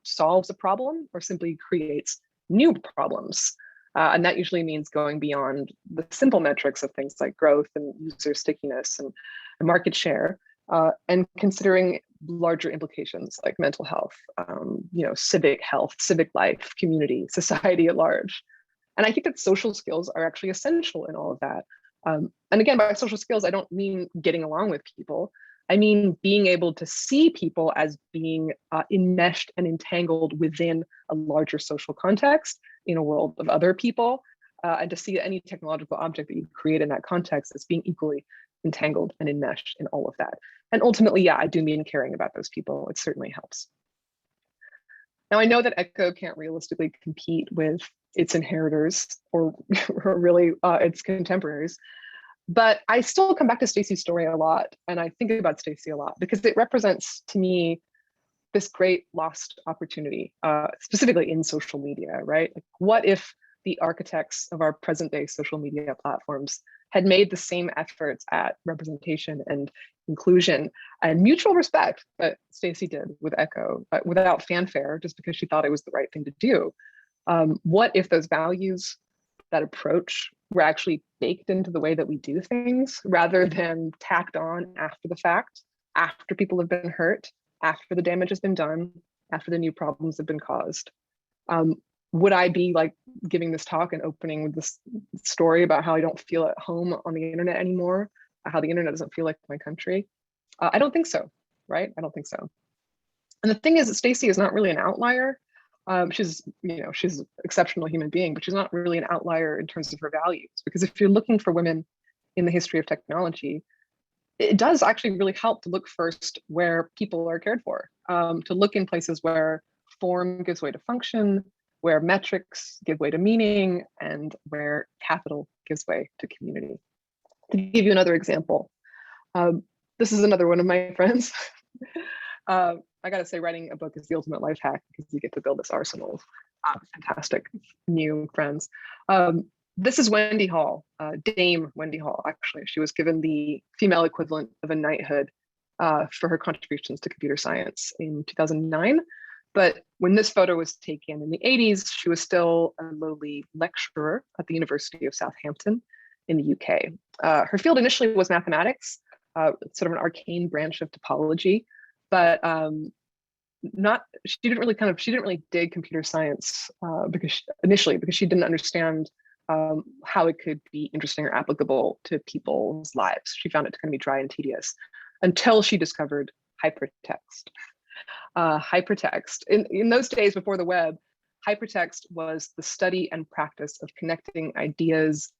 solves a problem or simply creates new problems. And that usually means going beyond the simple metrics of things like growth and user stickiness and market share, and considering larger implications like mental health, civic health, civic life, community, society at large. And I think that social skills are actually essential in all of that. And again, by social skills, I don't mean getting along with people. I mean being able to see people as being enmeshed and entangled within a larger social context in a world of other people, and to see any technological object that you create in that context as being equally entangled and enmeshed in all of that. And ultimately, yeah, I do mean caring about those people. It certainly helps. Now, I know that Echo can't realistically compete with its inheritors or really its contemporaries, but I still come back to Stacy's story a lot, and I think about Stacy a lot because it represents to me this great lost opportunity, specifically in social media, right? Like, what if the architects of our present day social media platforms had made the same efforts at representation and inclusion and mutual respect that Stacy did with Echo, without fanfare, just because she thought it was the right thing to do? What if those values, that approach, were actually baked into the way that we do things rather than tacked on after the fact, after people have been hurt, after the damage has been done, after the new problems have been caused? Would I be like giving this talk and opening with this story about how I don't feel at home on the internet anymore, how the internet doesn't feel like my country? I don't think so, right? I don't think so. And the thing is that Stacy is not really an outlier. She's an exceptional human being, but she's not really an outlier in terms of her values. Because if you're looking for women in the history of technology, it does actually really help to look first where people are cared for, to look in places where form gives way to function, where metrics give way to meaning, and where capital gives way to community. To give you another example, this is another one of my friends. I gotta say, writing a book is the ultimate life hack because you get to build this arsenal of fantastic new friends. This is Wendy Hall, Dame Wendy Hall, actually. She was given the female equivalent of a knighthood for her contributions to computer science in 2009. But when this photo was taken in the 80s, she was still a lowly lecturer at the University of Southampton in the UK. Her field initially was mathematics, sort of an arcane branch of topology, but she didn't really dig computer science because she didn't understand how it could be interesting or applicable to people's lives. She found it to kind of be dry and tedious until she discovered hypertext. Hypertext. In those days before the web, hypertext was the study and practice of connecting ideas,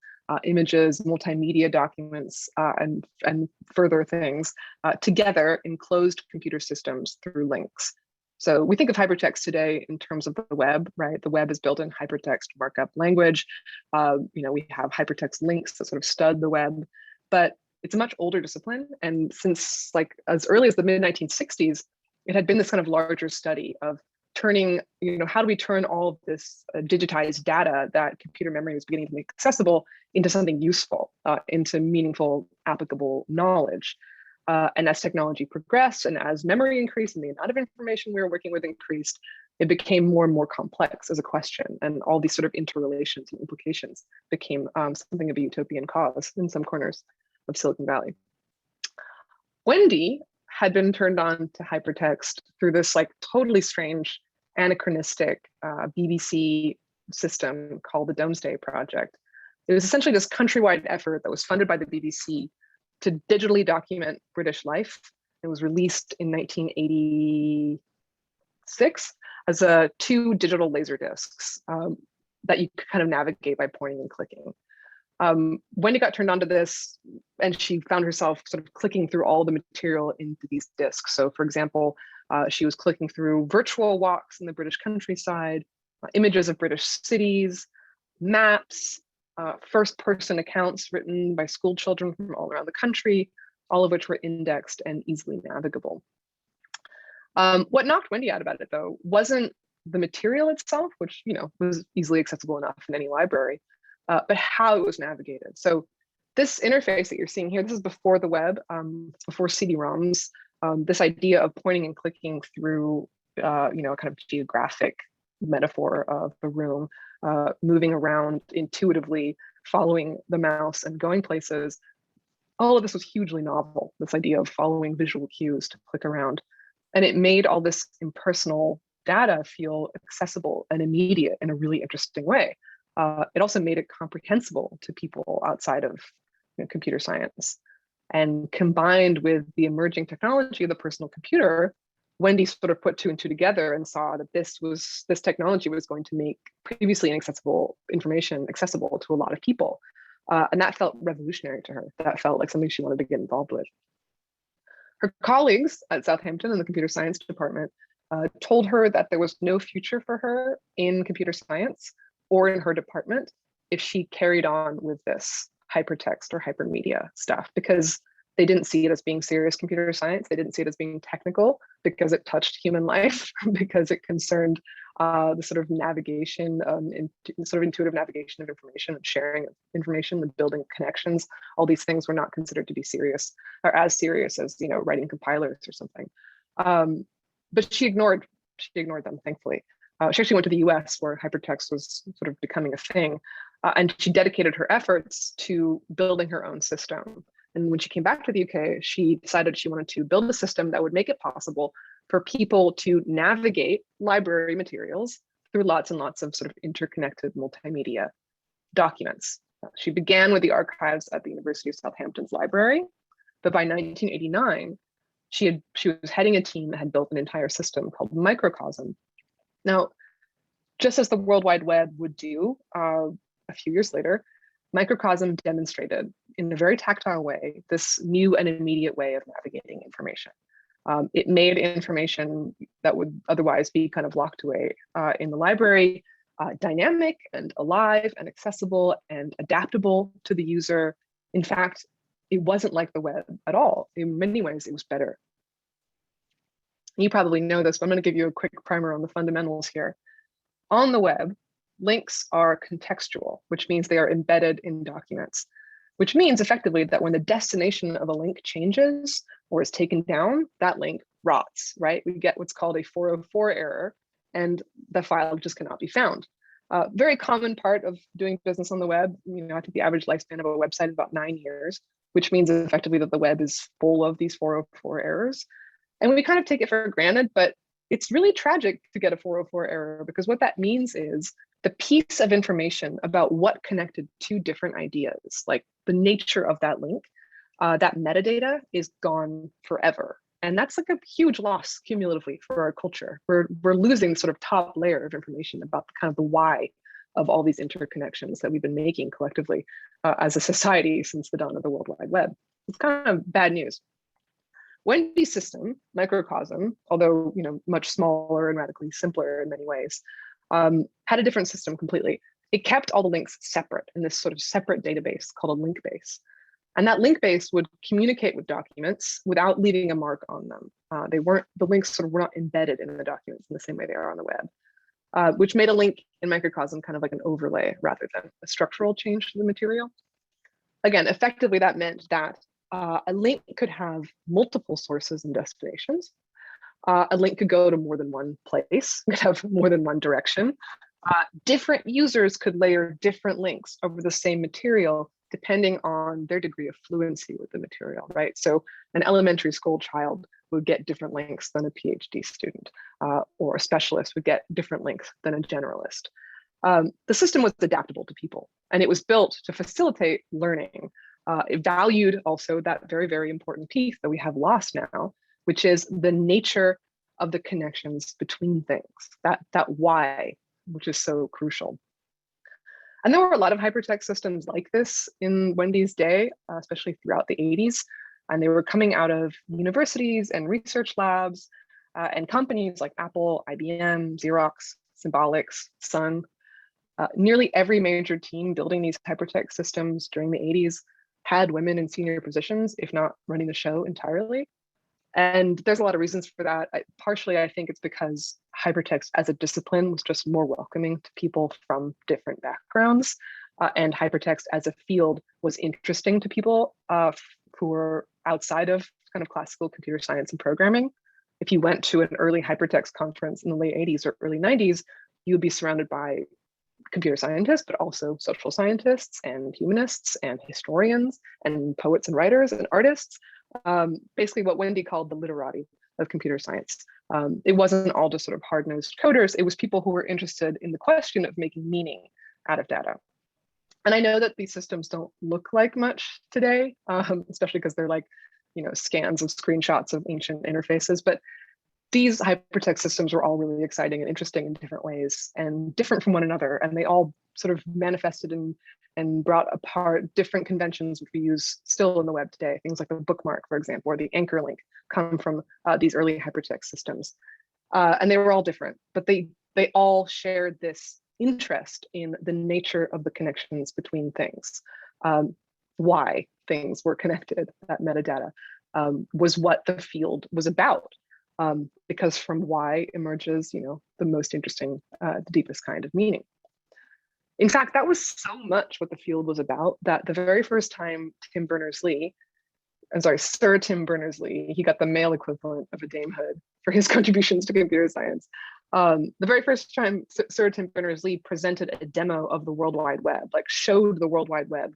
images, multimedia documents, and further things together in closed computer systems through links. So we think of hypertext today in terms of the web, right? The web is built in hypertext markup language. We have hypertext links that sort of stud the web, but it's a much older discipline. And since like as early as the mid-1960s, it had been this kind of larger study of turning, how do we turn all of this digitized data that computer memory was beginning to make accessible into something useful, into meaningful, applicable knowledge. And as technology progressed and as memory increased and the amount of information we were working with increased, it became more and more complex as a question. And all these sort of interrelations and implications became something of a utopian cause in some corners of Silicon Valley. Wendy had been turned on to hypertext through this like totally strange, anachronistic BBC system called the Domesday Project. It was essentially this countrywide effort that was funded by the BBC to digitally document British life. It was released in 1986 as 2 digital laser discs that you could kind of navigate by pointing and clicking. Wendy got turned on to this and she found herself sort of clicking through all the material into these discs. So for example, she was clicking through virtual walks in the British countryside, images of British cities, maps, first-person accounts written by school children from all around the country, all of which were indexed and easily navigable. What knocked Wendy out about it, though, wasn't the material itself, which was easily accessible enough in any library, but how it was navigated. So this interface that you're seeing here, this is before the web, before CD-ROMs. This idea of pointing and clicking through, a kind of geographic metaphor of the room, moving around intuitively, following the mouse and going places. All of this was hugely novel, this idea of following visual cues to click around. And it made all this impersonal data feel accessible and immediate in a really interesting way. It also made it comprehensible to people outside of computer science. And combined with the emerging technology of the personal computer, Wendy sort of put two and two together and saw that this technology was going to make previously inaccessible information accessible to a lot of people. And that felt revolutionary to her. That felt like something she wanted to get involved with. Her colleagues at Southampton in the computer science department told her that there was no future for her in computer science or in her department if she carried on with this hypertext or hypermedia stuff, because they didn't see it as being serious computer science. They didn't see it as being technical because it touched human life, because it concerned the sort of navigation, sort of intuitive navigation of information and sharing of information and building connections. All these things were not considered to be serious, or as serious as, you know, writing compilers or something. But she ignored them, thankfully. She actually went to the US, where hypertext was sort of becoming a thing, and she dedicated her efforts to building her own system. And when she came back to the UK, she decided she wanted to build a system that would make it possible for people to navigate library materials through lots and lots of sort of interconnected multimedia documents. She began with the archives at the University of Southampton's library, but by 1989, she was heading a team that had built an entire system called Microcosm. Now, just as the World Wide Web would do a few years later, Microcosm demonstrated in a very tactile way this new and immediate way of navigating information. It made information that would otherwise be kind of locked away in the library dynamic and alive and accessible and adaptable to the user. In fact, it wasn't like the web at all. In many ways, it was better. You probably know this, but I'm going to give you a quick primer on the fundamentals here. On the web, links are contextual, which means they are embedded in documents, which means effectively that when the destination of a link changes or is taken down, that link rots, right? We get what's called a 404 error, and the file just cannot be found. Very common part of doing business on the web. You know, I think the average lifespan of a website is about 9 years, which means effectively that the web is full of these 404 errors. And we kind of take it for granted, but it's really tragic to get a 404 error, because what that means is the piece of information about what connected two different ideas, like the nature of that link, that metadata is gone forever. And that's like a huge loss cumulatively for our culture. We're losing sort of top layer of information about kind of the why of all these interconnections that we've been making collectively as a society since the dawn of the World Wide Web. It's kind of bad news. Wendy's system, Microcosm, although, you know, much smaller and radically simpler in many ways, had a different system completely. It kept all the links separate in this sort of separate database called a link base. And that link base would communicate with documents without leaving a mark on them. The links sort of were not embedded in the documents in the same way they are on the web, which made a link in Microcosm kind of like an overlay rather than a structural change to the material. Again, effectively, that meant that a link could have multiple sources and destinations. A link could go to more than one place, could have more than one direction. Different users could layer different links over the same material depending on their degree of fluency with the material, right? So an elementary school child would get different links than a PhD student, or a specialist would get different links than a generalist. The system was adaptable to people, and it was built to facilitate learning. It valued also that very, very important piece that we have lost now, which is the nature of the connections between things, that why, which is so crucial. And there were a lot of hypertext systems like this in Wendy's day, especially throughout the 80s. And they were coming out of universities and research labs and companies like Apple, IBM, Xerox, Symbolics, Sun. Nearly every major team building these hypertext systems during the 80s had women in senior positions, if not running the show entirely. And there's a lot of reasons for that. Partially, I think it's because hypertext as a discipline was just more welcoming to people from different backgrounds. And hypertext as a field was interesting to people who were outside of kind of classical computer science and programming. If you went to an early hypertext conference in the late 80s or early 90s, you would be surrounded by computer scientists, but also social scientists and humanists and historians and poets and writers and artists. Basically what Wendy called the literati of computer science. It wasn't all just sort of hard-nosed coders. It was people who were interested in the question of making meaning out of data. And I know that these systems don't look like much today, especially because they're like, you know, scans of screenshots of ancient interfaces, but these hypertext systems were all really exciting and interesting in different ways and different from one another. And they all sort of manifested and brought apart different conventions which we use still in the web today. Things like the bookmark, for example, or the anchor link come from these early hypertext systems. And they were all different, but they all shared this interest in the nature of the connections between things. Why things were connected, that metadata, was what the field was about. Because from why emerges, the most interesting, the deepest kind of meaning. In fact, that was so much what the field was about that the very first time Sir Tim Berners-Lee, he got the male equivalent of a damehood for his contributions to computer science. The very first time Sir Tim Berners-Lee presented a demo of the World Wide Web, like showed the World Wide Web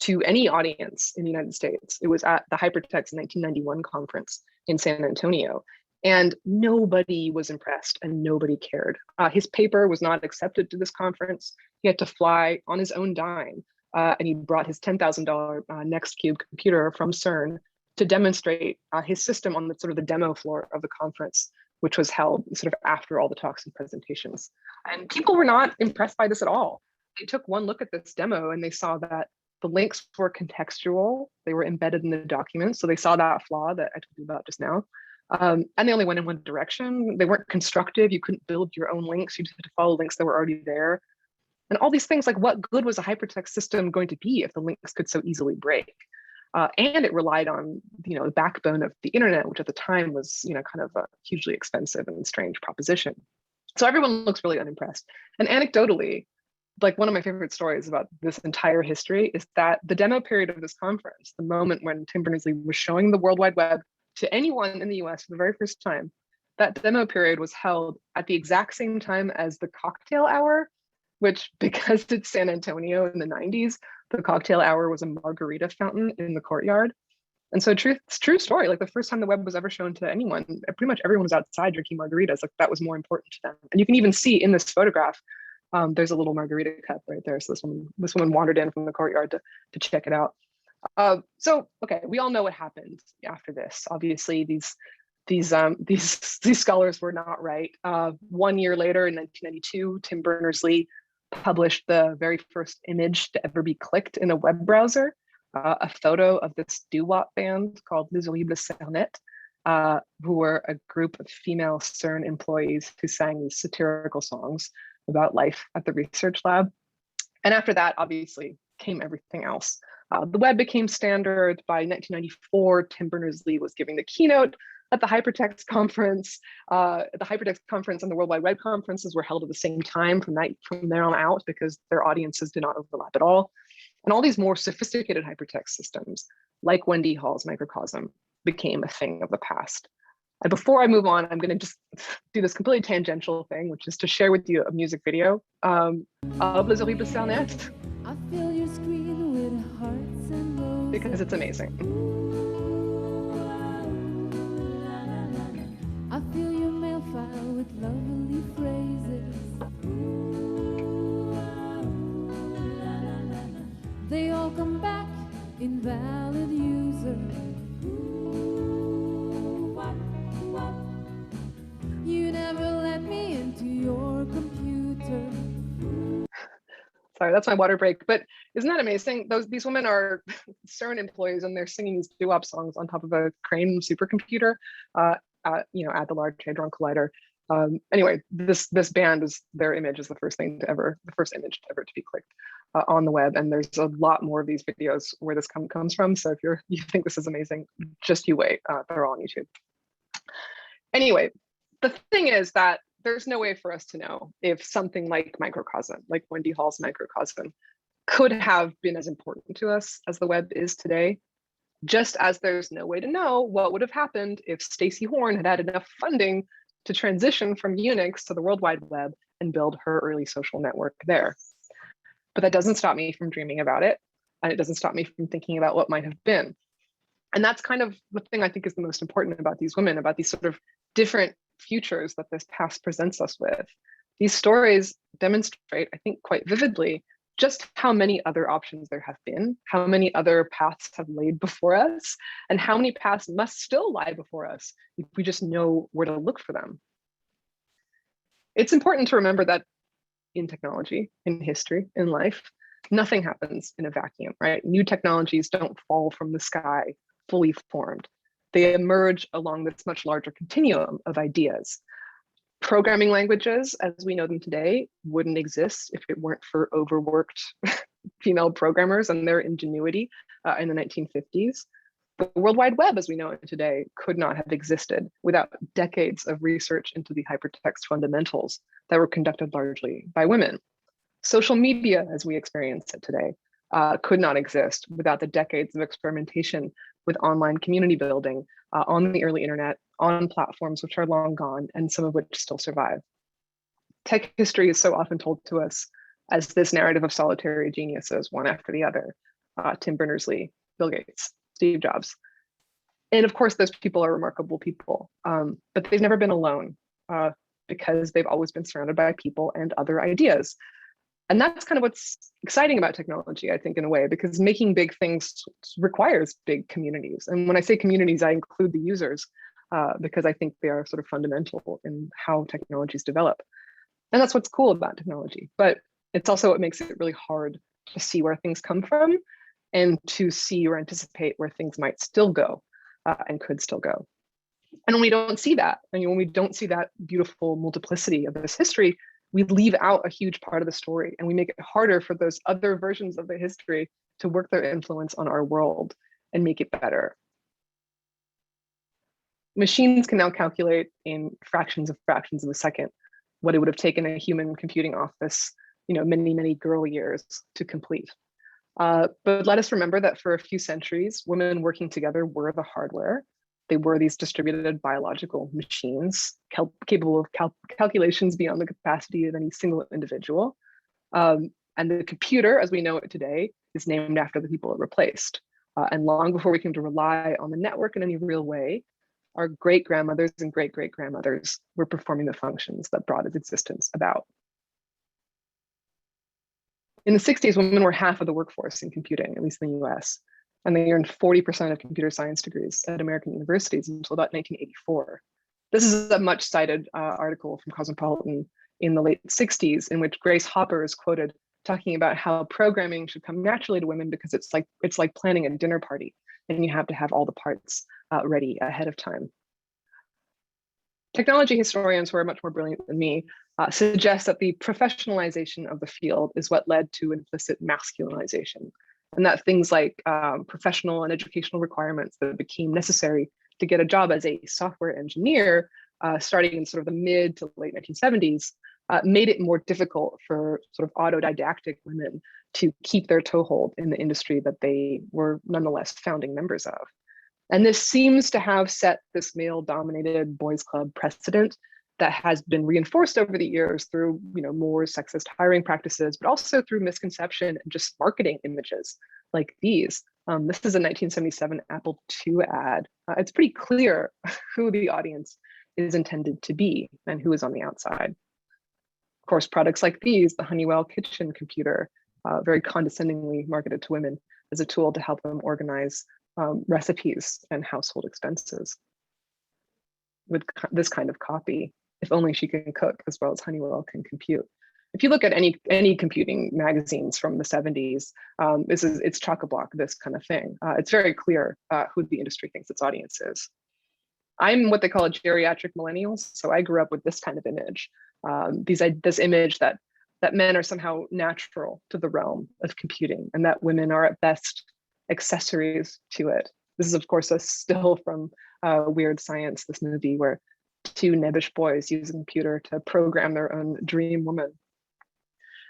to any audience in the United States. It was at the Hypertext 1991 conference in San Antonio. And nobody was impressed and nobody cared. His paper was not accepted to this conference. He had to fly on his own dime. And he brought his $10,000 NextCube computer from CERN to demonstrate his system on the demo floor of the conference, which was held sort of after all the talks and presentations. And people were not impressed by this at all. They took one look at this demo and they saw that the links were contextual. They were embedded in the document. So they saw that flaw that I told you about just now. And they only went in one direction. They weren't constructive. You couldn't build your own links. You just had to follow links that were already there. And all these things, like what good was a hypertext system going to be if the links could so easily break? And it relied on, the backbone of the internet, which at the time was, kind of a hugely expensive and strange proposition. So everyone looks really unimpressed. And anecdotally, like one of my favorite stories about this entire history is that the demo period of this conference, the moment when Tim Berners-Lee was showing the World Wide Web to anyone in the US for the very first time, that demo period was held at the exact same time as the cocktail hour, which, because it's San Antonio in the 90s, the cocktail hour was a margarita fountain in the courtyard. And so it's true story. Like the first time the web was ever shown to anyone, pretty much everyone was outside drinking margaritas. Like that was more important to them. And you can even see in this photograph, there's a little margarita cup right there. So this woman wandered in from the courtyard to check it out. So, okay, we all know what happened after this. Obviously, these scholars were not right. 1 year later, in 1992, Tim Berners-Lee published the very first image to ever be clicked in a web browser, a photo of this doo-wop band called Les Horribles Cernettes, who were a group of female CERN employees who sang these satirical songs about life at the research lab. And after that, obviously, came everything else. The web became standard. By 1994, Tim Berners-Lee was giving the keynote at the Hypertext conference. The Hypertext conference and the World Wide Web conferences were held at the same time from there on out because their audiences did not overlap at all. And all these more sophisticated hypertext systems, like Wendy Hall's microcosm, became a thing of the past. And before I move on, I'm going to just do this completely tangential thing, which is to share with you a music video of Les Horribles Cernettes. I feel your screen with hearts and roses. Because it's amazing. I feel your mail file with lovely phrases. They all come back invalid user. You never let me into your computer. Sorry, that's my water break. But isn't that amazing? These women are CERN employees, and they're singing these doo-wop songs on top of a Crane supercomputer, at the Large Hadron Collider. Anyway, this band is their image is the first image ever to be clicked on the web, and there's a lot more of these videos where this comes from. So if you think this is amazing, just you wait. They're all on YouTube. Anyway, the thing is that there's no way for us to know if something like microcosm, like Wendy Hall's microcosm, could have been as important to us as the web is today. Just as there's no way to know what would have happened if Stacy Horn had had enough funding to transition from Unix to the World Wide Web and build her early social network there. But that doesn't stop me from dreaming about it, and it doesn't stop me from thinking about what might have been. And that's kind of the thing I think is the most important about these women, about these sort of different futures that this past presents us with. These stories demonstrate, I think, quite vividly just how many other options there have been, how many other paths have laid before us, and how many paths must still lie before us if we just know where to look for them. It's important to remember that in technology, in history, in life, nothing happens in a vacuum, right? New technologies don't fall from the sky fully formed. They emerge along this much larger continuum of ideas. Programming languages, as we know them today, wouldn't exist if it weren't for overworked female programmers and their ingenuity in the 1950s. The World Wide Web, as we know it today, could not have existed without decades of research into the hypertext fundamentals that were conducted largely by women. Social media, as we experience it today, could not exist without the decades of experimentation with online community building on the early internet, on platforms which are long gone, and some of which still survive. Tech history is so often told to us as this narrative of solitary geniuses, one after the other, Tim Berners-Lee, Bill Gates, Steve Jobs. And of course, those people are remarkable people, but they've never been alone because they've always been surrounded by people and other ideas. And that's kind of what's exciting about technology, I think, in a way, because making big things requires big communities. And when I say communities, I include the users because I think they are sort of fundamental in how technologies develop. And that's what's cool about technology. But it's also what makes it really hard to see where things come from and to see or anticipate where things might still go and could still go. And when we don't see that, and when we don't see that beautiful multiplicity of this history, we leave out a huge part of the story, and we make it harder for those other versions of the history to work their influence on our world and make it better. Machines can now calculate in fractions of a second what it would have taken a human computing office, many, many girl years to complete. But let us remember that for a few centuries, women working together were the hardware. They were these distributed biological machines capable of calculations beyond the capacity of any single individual. And the computer, as we know it today, is named after the people it replaced. And long before we came to rely on the network in any real way, our great-grandmothers and great-great-grandmothers were performing the functions that brought its existence about. In the 60s, women were half of the workforce in computing, at least in the US. And they earned 40% of computer science degrees at American universities until about 1984. This is a much cited article from Cosmopolitan in the late 60s, in which Grace Hopper is quoted talking about how programming should come naturally to women because it's like planning a dinner party, and you have to have all the parts ready ahead of time. Technology historians who are much more brilliant than me suggest that the professionalization of the field is what led to implicit masculinization, and that things like professional and educational requirements that became necessary to get a job as a software engineer, starting in sort of the mid to late 1970s, made it more difficult for sort of autodidactic women to keep their toehold in the industry that they were nonetheless founding members of. And this seems to have set this male-dominated boys' club precedent that has been reinforced over the years through more sexist hiring practices, but also through misconception and just marketing images like these. This is a 1977 Apple II ad. It's pretty clear who the audience is intended to be and who is on the outside. Of course, products like these, the Honeywell kitchen computer, very condescendingly marketed to women as a tool to help them organize recipes and household expenses. With this kind of copy, if only she can cook as well as Honeywell can compute. If you look at any computing magazines from the 70s, it's chock-a-block, this kind of thing. It's very clear who the industry thinks its audience is. I'm what they call a geriatric millennial, so I grew up with this kind of image. This image that men are somehow natural to the realm of computing, and that women are at best accessories to it. This is, of course, a still from Weird Science, this movie where two nebbish boys use a computer to program their own dream woman.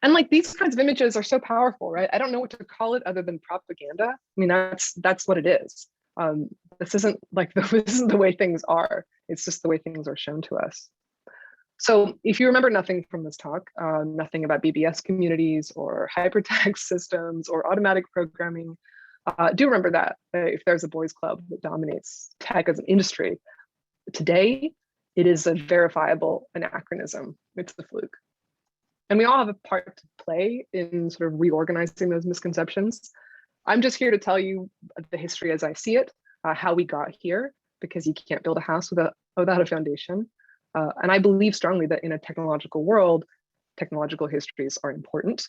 And like these kinds of images are so powerful, right? I don't know what to call it other than propaganda. I mean, that's what it is. This isn't like this isn't the way things are. It's just the way things are shown to us. So if you remember nothing from this talk, nothing about BBS communities or hypertext systems or automatic programming, do remember that if there's a boys' club that dominates tech as an industry, today it is a verifiable anachronism. It's the fluke. And we all have a part to play in sort of reorganizing those misconceptions. I'm just here to tell you the history as I see it, how we got here, because you can't build a house without a foundation. And I believe strongly that in a technological world, technological histories are important.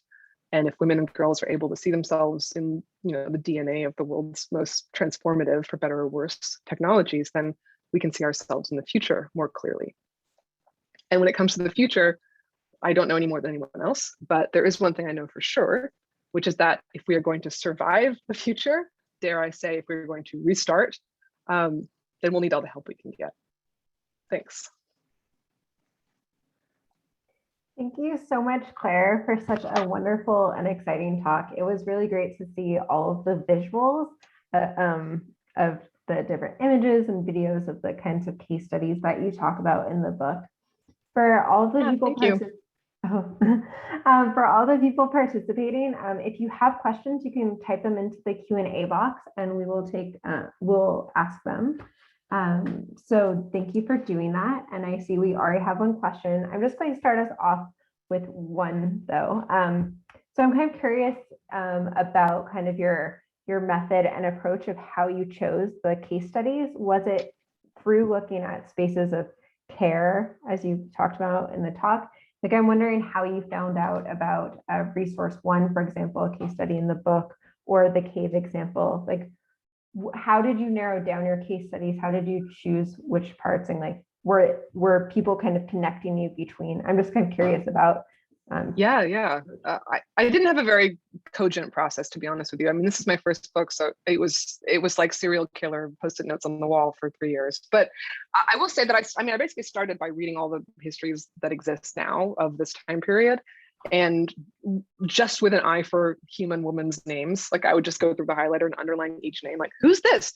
And if women and girls are able to see themselves in, the DNA of the world's most transformative, for better or worse, technologies, then we can see ourselves in the future more clearly. And when it comes to the future, I don't know any more than anyone else, but there is one thing I know for sure, which is that if we are going to survive the future, dare I say, if we're going to restart, then we'll need all the help we can get. Thanks.
Thank you so much, Claire, for such a wonderful and exciting talk. It was really great to see all of the visuals of the different images and videos of the kinds of case studies that you talk about in the book. For all of the people for all the people participating, if you have questions, you can type them into the Q&A box and we will we'll ask them. So thank you for doing that. And I see we already have one question. I'm just going to start us off with one though. So I'm kind of curious about kind of your method and approach of how you chose the case studies. Was it through looking at spaces of care, as you talked about in the talk? Like, I'm wondering how you found out about resource one, for example, a case study in the book, or the cave example. Like, how did you narrow down your case studies? How did you choose which parts? And like, were people kind of connecting you between? I'm just kind of curious about.
Yeah. I didn't have a very cogent process, to be honest with you. I mean, this is my first book, so it was like serial killer Post-it notes on the wall for 3 years. But I will say that I basically started by reading all the histories that exist now of this time period, and just with an eye for human women's names. Like, I would just go through the highlighter and underline each name, like, who's this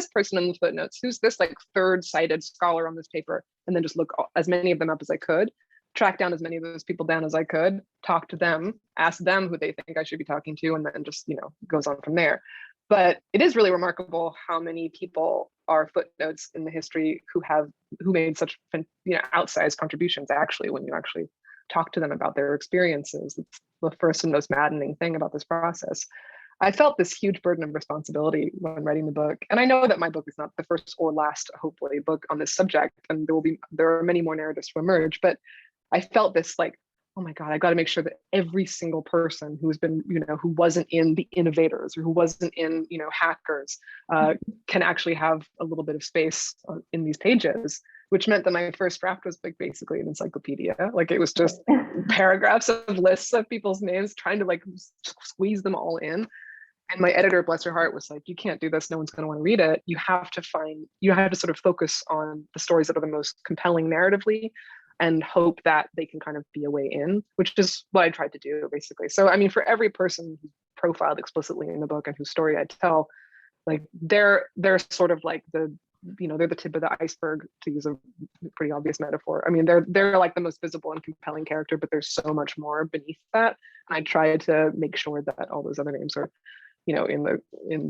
person in the footnotes, who's this like third cited scholar on this paper, and then just look as many of them up as I could, track down as many of those people down as I could, talk to them, ask them who they think I should be talking to, and then just, goes on from there. But it is really remarkable how many people are footnotes in the history who made such, outsized contributions, actually, when you actually talk to them about their experiences. It's the first and most maddening thing about this process. I felt this huge burden of responsibility when writing the book. And I know that my book is not the first or last, hopefully, book on this subject, and there are many more narratives to emerge, but I felt this like, oh my God, I got to make sure that every single person who's been, who wasn't in the innovators or who wasn't in, hackers, can actually have a little bit of space in these pages, which meant that my first draft was like basically an encyclopedia. Like, it was just paragraphs of lists of people's names, trying to like squeeze them all in. And my editor, bless her heart, was like, you can't do this. No one's going to want to read it. You have to sort of focus on the stories that are the most compelling narratively, and hope that they can kind of be a way in, which is what I tried to do, basically. So, I mean, for every person who's profiled explicitly in the book and whose story I tell, like, they're sort of like they're the tip of the iceberg, to use a pretty obvious metaphor. I mean, they're like the most visible and compelling character, but there's so much more beneath that. And I tried to make sure that all those other names are, in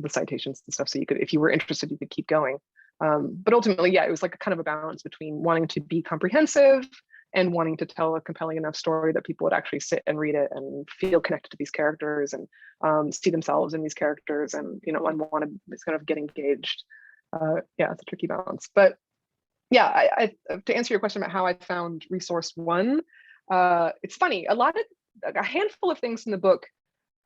the citations and stuff, so you could, if you were interested, you could keep going. But ultimately, yeah, it was like a kind of a balance between wanting to be comprehensive and wanting to tell a compelling enough story that people would actually sit and read it and feel connected to these characters and see themselves in these characters, and and want to kind of get engaged. Yeah, it's a tricky balance. But yeah, I to answer your question about how I found resource one, it's funny. A handful of things in the book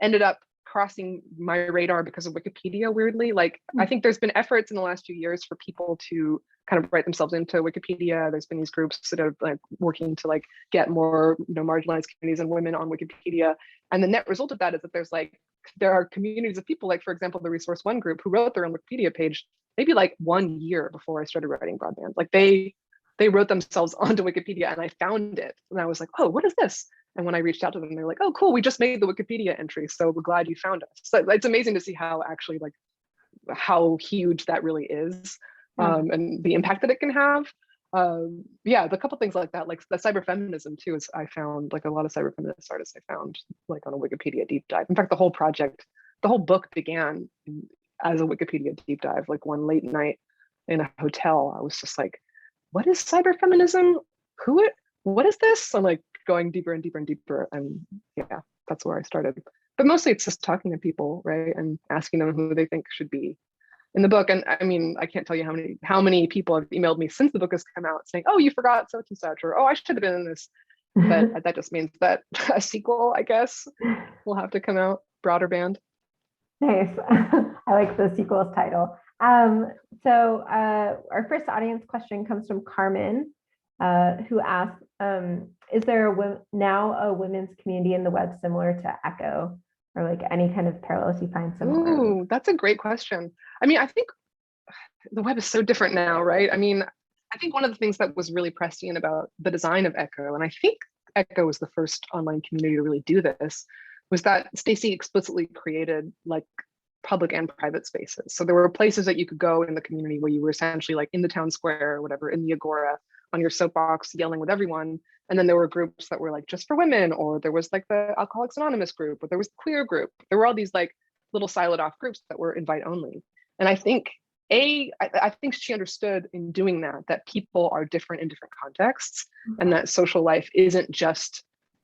ended up crossing my radar because of Wikipedia, weirdly. Like, I think there's been efforts in the last few years for people to kind of write themselves into Wikipedia. There's been these groups that are like working to like get more marginalized communities and women on Wikipedia. And the net result of that is that there are communities of people, like, for example, the Resource One group, who wrote their own Wikipedia page maybe like 1 year before I started writing Broadband. Like, they wrote themselves onto Wikipedia, and I found it, and I was like, oh, what is this? And when I reached out to them, they're like, oh, cool, we just made the Wikipedia entry, so we're glad you found us. So it's amazing to see how actually, like, how huge that really is, and the impact that it can have. Yeah, the couple things like that, like the cyberfeminism too, is I found like a lot of cyberfeminist artists I found like on a Wikipedia deep dive. In fact, the whole book began as a Wikipedia deep dive. Like, one late night in a hotel, I was just like, what is cyberfeminism? What is this? I'm like, going deeper and deeper and deeper. And yeah, that's where I started. But mostly it's just talking to people, right? And asking them who they think should be in the book. And I mean, I can't tell you how many people have emailed me since the book has come out saying, oh, you forgot such and such, or oh, I should have been in this. But that just means that a sequel, I guess, will have to come out, broader band.
Nice. I like the sequel's title. So our first audience question comes from Carmen, who asked, is there now a women's community in the web similar to Echo, or like any kind of parallels you find similar?
Ooh, that's a great question. I mean, I think the web is so different now, right? I mean, I think one of the things that was really prescient about the design of Echo, and I think Echo was the first online community to really do this, was that Stacy explicitly created like public and private spaces. So there were places that you could go in the community where you were essentially like in the town square or whatever, in the agora, on your soapbox, yelling with everyone. And then there were groups that were like just for women, or there was like the Alcoholics Anonymous group, or there was the queer group. There were all these like little siloed off groups that were invite only. And I think I think she understood in doing that people are different in different contexts, and that social life isn't just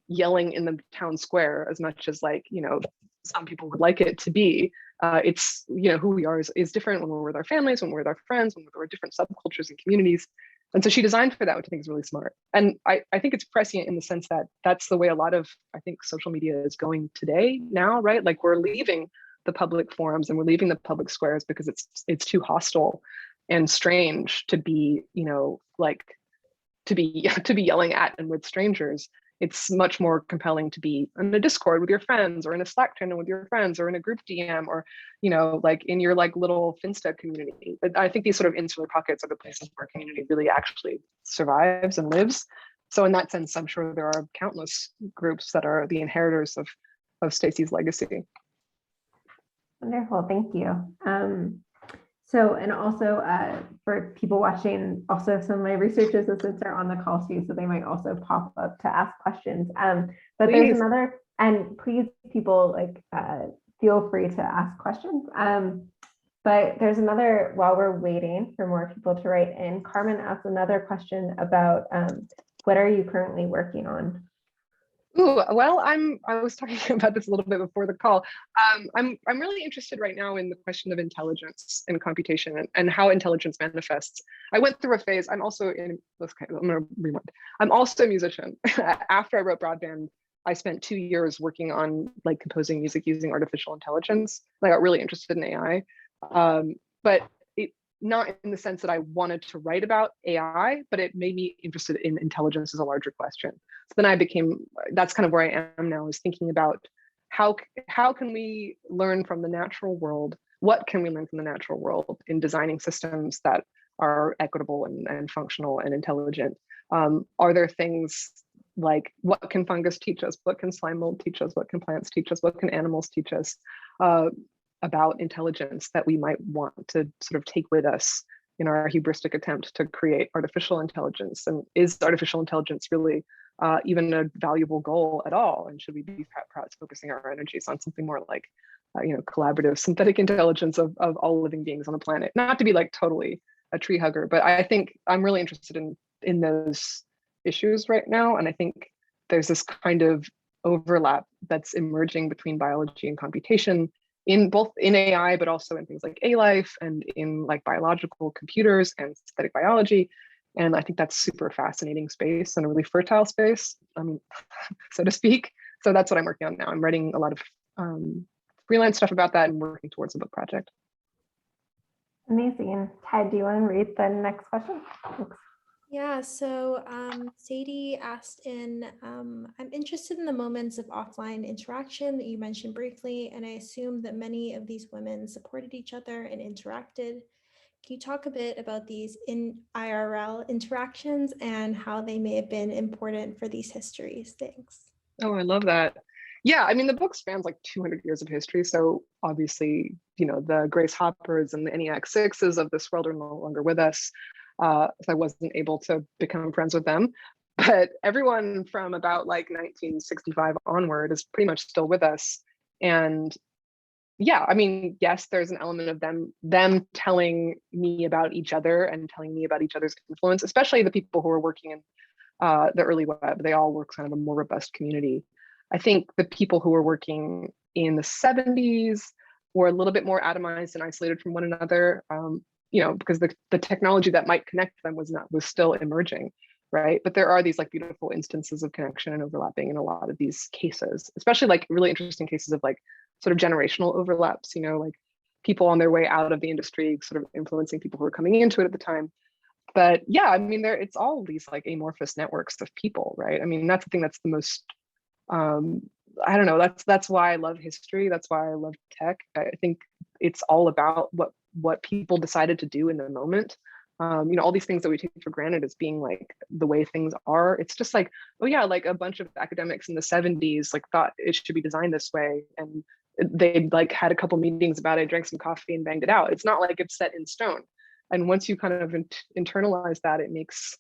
yelling in the town square as much as like, you know, some people would like it to be. It's, you know, who we are is different when we're with our families, when we're with our friends, when we're with different subcultures and communities. And so she designed for that, which I think is really smart. And I think it's prescient in the sense that that's the way a lot of, I think, social media is going today now, right? Like we're leaving the public forums and we're leaving the public squares because it's too hostile and strange to be, you know, like to be yelling at and with strangers. It's much more compelling to be in a Discord with your friends, or in a Slack channel with your friends, or in a group DM, or, you know, like in your like little Finsta community. But I think these sort of insular pockets are the places where community really actually survives and lives. So in that sense, I'm sure there are countless groups that are the inheritors of Stacy's legacy.
Wonderful, thank you. So, and also for people watching, also some of my research assistants are on the call too, so they might also pop up to ask questions. But
Please.
there's another, and please people like feel free to ask questions. But there's another, while we're waiting for more people to write in, Carmen asked another question about what are you currently working on?
Ooh, well, I was talking about this a little bit before the call. I'm really interested right now in the question of intelligence and computation, and how intelligence manifests. I went through a phase. I'm also in this kind of, I'm gonna rewind. I'm also a musician. After I wrote Broadband, I spent 2 years working on like composing music using artificial intelligence. I got really interested in AI, but not in the sense that I wanted to write about AI, but it made me interested in intelligence as a larger question. So then that's kind of where I am now, is thinking about how can we learn from the natural world? What can we learn from the natural world in designing systems that are equitable and functional and intelligent? Are there things like, what can fungus teach us? What can slime mold teach us? What can plants teach us? What can animals teach us? About intelligence that we might want to sort of take with us in our hubristic attempt to create artificial intelligence. And is artificial intelligence really even a valuable goal at all? And should we be perhaps focusing our energies on something more like, you know, collaborative synthetic intelligence of all living beings on the planet? Not to be like totally a tree hugger, but I think I'm really interested in those issues right now. And I think there's this kind of overlap that's emerging between biology and computation, in both in AI, but also in things like A-life and in like biological computers and synthetic biology. And I think that's super fascinating space and a really fertile space, I mean, so to speak. So that's what I'm working on now. I'm writing a lot of freelance stuff about that and working towards a book project.
Amazing. Ted, do you want to read the next question? Thanks.
Yeah, so Sadie asked I'm interested in the moments of offline interaction that you mentioned briefly, and I assume that many of these women supported each other and interacted. Can you talk a bit about these in IRL interactions and how they may have been important for these histories? Thanks.
Oh, I love that. Yeah, I mean, the book spans like 200 years of history. So obviously, you know, the Grace Hoppers and the ENIAC6s of this world are no longer with us. So I wasn't able to become friends with them. But everyone from about like 1965 onward is pretty much still with us. And yeah, I mean, yes, there's an element of them telling me about each other and telling me about each other's influence, especially the people who are working in the early web. They all were kind of a more robust community. I think the people who were working in the 70s were a little bit more atomized and isolated from one another, because the technology that might connect them was still emerging, right? But there are these like beautiful instances of connection and overlapping in a lot of these cases, especially like really interesting cases of like sort of generational overlaps, like people on their way out of the industry sort of influencing people who were coming into it at the time. But yeah, I mean, it's all these like amorphous networks of people, right? I mean, that's the thing that's the most, I don't know, that's why I love history. That's why I love tech. I think it's all about what people decided to do in the moment. All these things that we take for granted as being like the way things are. It's just like, oh yeah, like a bunch of academics in the 70s like thought it should be designed this way, and they like had a couple meetings about it, drank some coffee and banged it out. It's not like it's set in stone. And once you kind of internalize that, it makes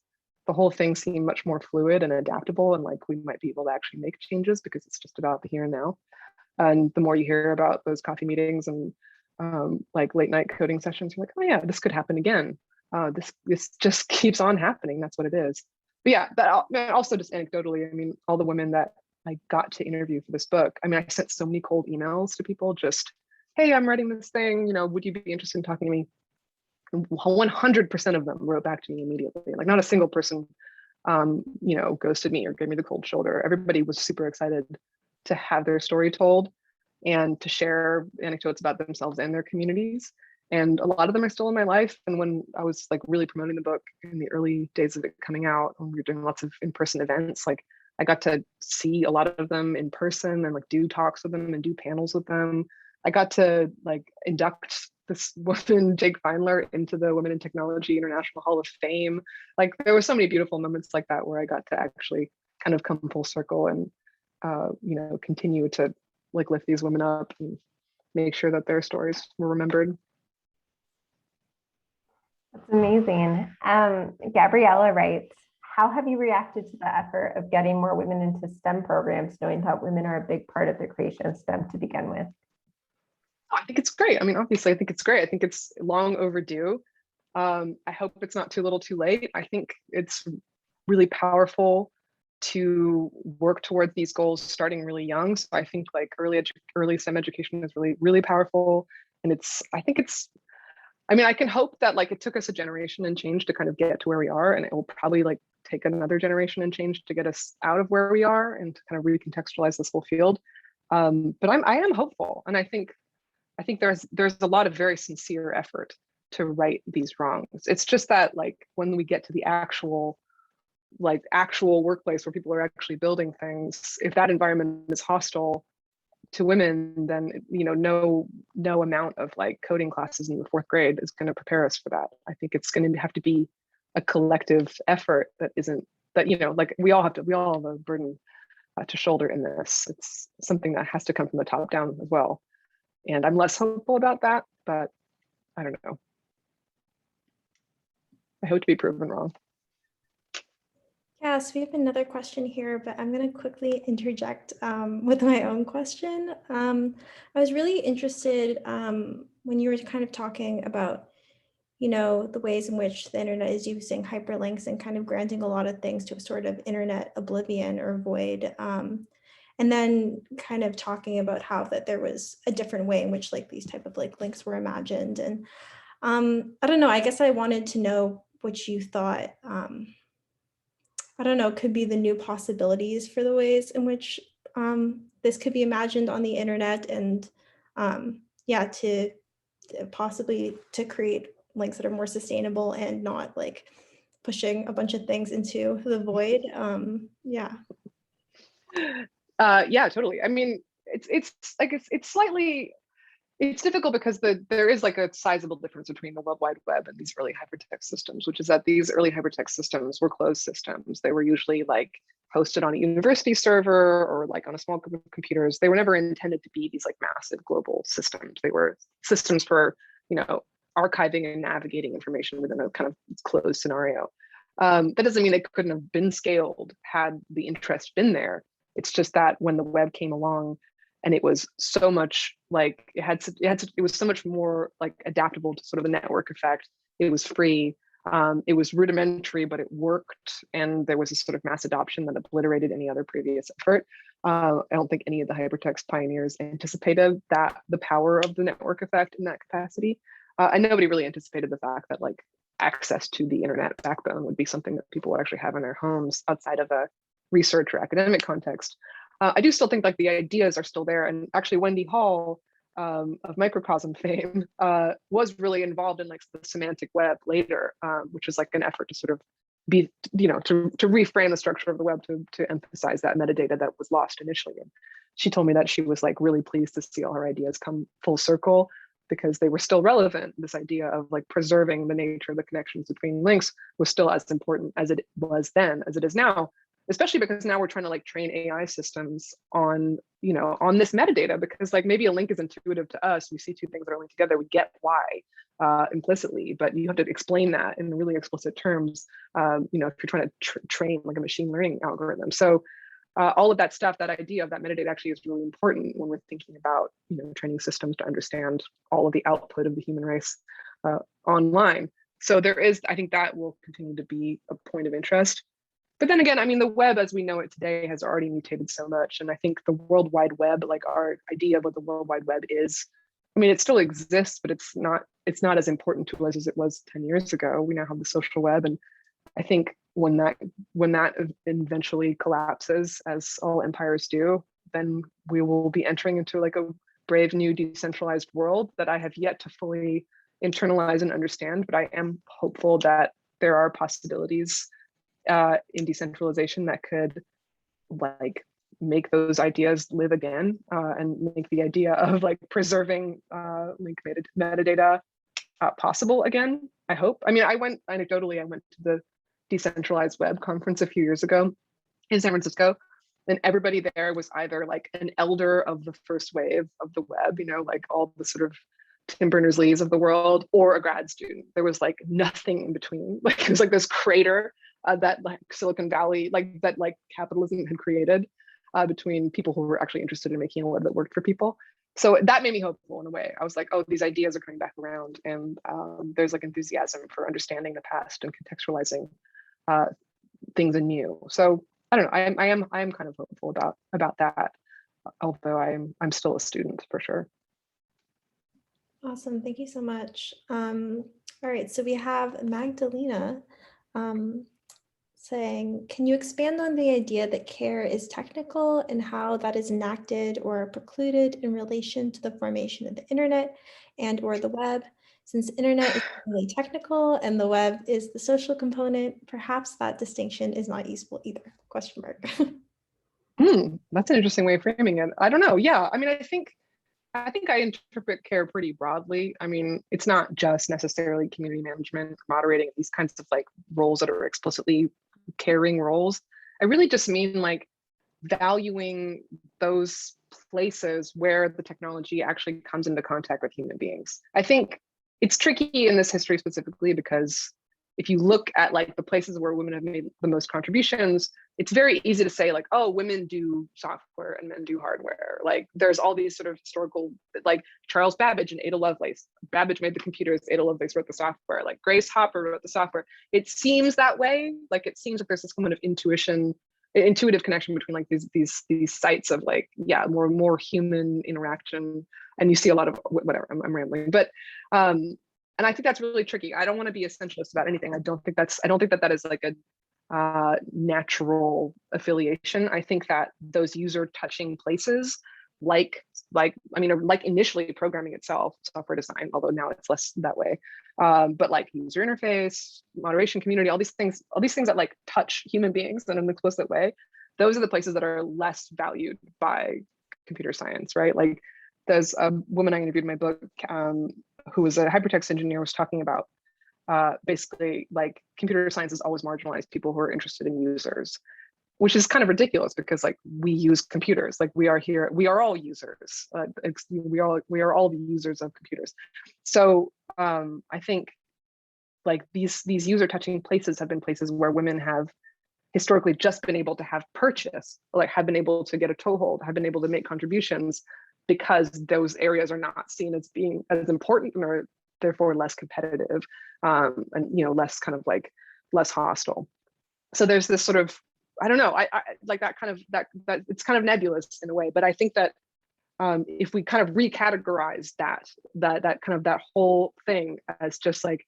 the whole thing seem much more fluid and adaptable, and like we might be able to actually make changes because it's just about the here and now. And the more you hear about those coffee meetings and like late night coding sessions, you're like, oh yeah, this could happen again. This just keeps on happening. That's what it is. But yeah, that also just anecdotally, I mean, all the women that I got to interview for this book, I mean, I sent so many cold emails to people just, hey, I'm writing this thing, would you be interested in talking to me? 100% of them wrote back to me immediately. Like not a single person, ghosted me or gave me the cold shoulder. Everybody was super excited to have their story told and to share anecdotes about themselves and their communities. And a lot of them are still in my life. And when I was like really promoting the book in the early days of it coming out, when we were doing lots of in-person events, like I got to see a lot of them in person and like do talks with them and do panels with them. I got to like induct this woman, Jake Feinler, into the Women in Technology International Hall of Fame. Like there were so many beautiful moments like that where I got to actually kind of come full circle and, continue to like lift these women up and make sure that their stories were remembered.
That's amazing. Gabriella writes, how have you reacted to the effort of getting more women into STEM programs, knowing that women are a big part of the creation of STEM to begin with?
I think it's great. I mean, obviously, I think it's great. I think it's long overdue. I hope it's not too little too late. I think it's really powerful to work towards these goals starting really young. So I think like early STEM education is really, really powerful. And I can hope that like it took us a generation and change to kind of get to where we are, and it will probably like take another generation and change to get us out of where we are and to kind of recontextualize this whole field. But I am hopeful, and I think there's a lot of very sincere effort to right these wrongs. It's just that like when we get to the actual workplace where people are actually building things, if that environment is hostile to women, then no amount of like coding classes in the 4th grade is going to prepare us for that. I think it's going to have to be a collective effort like we all have a burden to shoulder in this. It's something that has to come from the top down as well. And I'm less hopeful about that, but I don't know. I hope to be proven wrong.
Yeah, so we have another question here, but I'm going to quickly interject with my own question. I was really interested when you were kind of talking about, the ways in which the internet is using hyperlinks and kind of granting a lot of things to a sort of internet oblivion or void. And then kind of talking about how that there was a different way in which like these type of like links were imagined. And I don't know, I guess I wanted to know what you thought, I don't know, could be the new possibilities for the ways in which this could be imagined on the internet, and to possibly to create links that are more sustainable and not like pushing a bunch of things into the void.
Yeah, totally. I mean, it's like it's difficult because there is like a sizable difference between the World Wide Web and these early hypertext systems, which is that these early hypertext systems were closed systems. They were usually like hosted on a university server or like on a small group of computers. They were never intended to be these like massive global systems. They were systems for, archiving and navigating information within a kind of closed scenario. That doesn't mean they couldn't have been scaled had the interest been there. It's just that when the web came along, and it was so much like it was so much more like adaptable to sort of the network effect. It was free. It was rudimentary, but it worked. And there was a sort of mass adoption that obliterated any other previous effort. I don't think any of the hypertext pioneers anticipated that the power of the network effect in that capacity. And nobody really anticipated the fact that like access to the internet backbone would be something that people would actually have in their homes outside of a research or academic context. I do still think like the ideas are still there. And actually Wendy Hall of Microcosm fame was really involved in like the semantic web later, which was like an effort to sort of be, to reframe the structure of the web to emphasize that metadata that was lost initially. And she told me that she was like really pleased to see all her ideas come full circle because they were still relevant. This idea of like preserving the nature of the connections between links was still as important as it was then as it is now, especially because now we're trying to like train AI systems on, on this metadata, because like maybe a link is intuitive to us. We see two things that are linked together, we get why implicitly, but you have to explain that in really explicit terms, if you're trying to train like a machine learning algorithm. So all of that stuff, that idea of that metadata actually is really important when we're thinking about, training systems to understand all of the output of the human race online. So there is, I think that will continue to be a point of interest. But then again, I mean, the web as we know it today has already mutated so much. And I think the World Wide Web, like our idea of what the World Wide Web is, I mean, it still exists, but it's not as important to us as it was 10 years ago. We now have the social web. And I think when that eventually collapses, as all empires do, then we will be entering into like a brave new decentralized world that I have yet to fully internalize and understand. But I am hopeful that there are possibilities in decentralization that could like make those ideas live again and make the idea of like preserving link metadata possible again, I hope. I mean, I went to the Decentralized Web conference a few years ago in San Francisco, and everybody there was either like an elder of the first wave of the web, like all the sort of Tim Berners-Lees of the world, or a grad student. There was like nothing in between. Like it was like this crater that like Silicon Valley, that capitalism had created between people who were actually interested in making a web that worked for people. So that made me hopeful in a way. I was like, oh, these ideas are coming back around, and there's like enthusiasm for understanding the past and contextualizing things anew. So I don't know. I am kind of hopeful about that, although I'm still a student for sure.
Awesome, thank you so much. All right, so we have Magdalena saying, can you expand on the idea that care is technical and how that is enacted or precluded in relation to the formation of the internet and or the web? Since internet is really technical and the web is the social component, perhaps that distinction is not useful either, question mark.
That's an interesting way of framing it. I don't know, yeah, I mean, I think I interpret care pretty broadly. I mean, it's not just necessarily community management, moderating, these kinds of like roles that are explicitly caring roles. I really just mean like valuing those places where the technology actually comes into contact with human beings. I think it's tricky in this history specifically because if you look at like the places where women have made the most contributions, it's very easy to say like, oh, women do software and men do hardware. Like there's all these sort of historical, like Charles Babbage and Ada Lovelace. Babbage made the computers, Ada Lovelace wrote the software, like Grace Hopper wrote the software. It seems that way. Like it seems like there's this kind of intuitive connection between like these sites of like, yeah, more human interaction. And you see a lot of whatever, I'm rambling, but and I think that's really tricky. I don't want to be essentialist about anything. I don't think that is like a natural affiliation. I think that those user touching places, like initially programming itself, software design, although now it's less that way. But like user interface, moderation, community, all these things that like touch human beings in an explicit way, those are the places that are less valued by computer science, right? Like there's a woman I interviewed in my book who was a hypertext engineer, was talking about basically like computer science has always marginalized people who are interested in users, which is kind of ridiculous because like we use computers, like we are all users. We are all the users of computers. So I think like these user touching places have been places where women have historically just been able to have purchase, like have been able to get a toehold, have been able to make contributions, because those areas are not seen as being as important or therefore less competitive, and less kind of like less hostile. So there's this sort of, I don't know, I like that kind of that it's kind of nebulous in a way, but I think that if we kind of recategorize that kind of that whole thing as just like,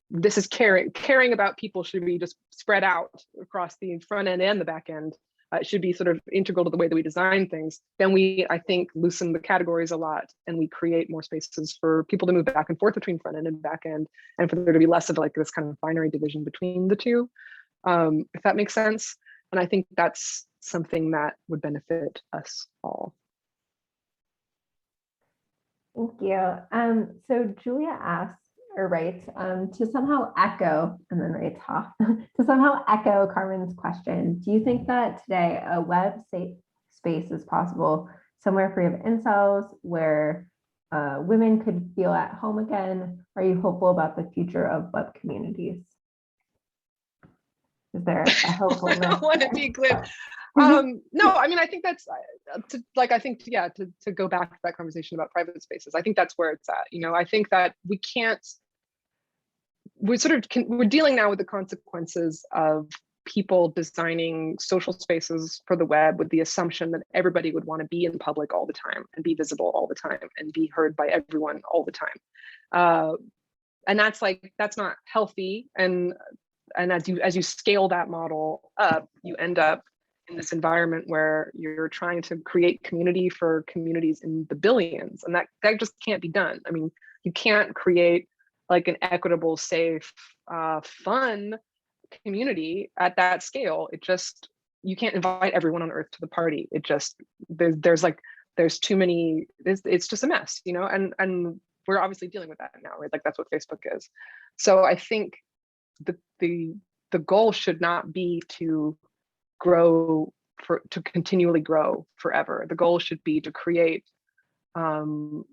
this is caring about people should be just spread out across the front end and the back end. It should be sort of integral to the way that we design things. Then we, I think, loosen the categories a lot, and we create more spaces for people to move back and forth between front end and back end, and for there to be less of like this kind of binary division between the two, if that makes sense. And I think that's something that would benefit us all.
Thank you. So Julia asks, or writes, to somehow echo, and then writes ha, to somehow echo Carmen's question, do you think that today a web safe space is possible, somewhere free of incels, where women could feel at home again? Are you hopeful about the future of web communities? Is there a hopefulness?
I don't want to be glib. No, I mean, I think that's to go back to that conversation about private spaces. I think that's where it's at. I think that we can't. We're dealing now with the consequences of people designing social spaces for the web with the assumption that everybody would want to be in public all the time and be visible all the time and be heard by everyone all the time. And that's not healthy. And as you scale that model up, you end up in this environment where you're trying to create community for communities in the billions, and that just can't be done. I mean, you can't create like an equitable, safe, fun community at that scale. You can't invite everyone on earth to the party. There's too many. It's just a mess, and we're obviously dealing with that now, right? Like that's what Facebook is. So I think the goal should not be to continually grow forever. The goal should be to create to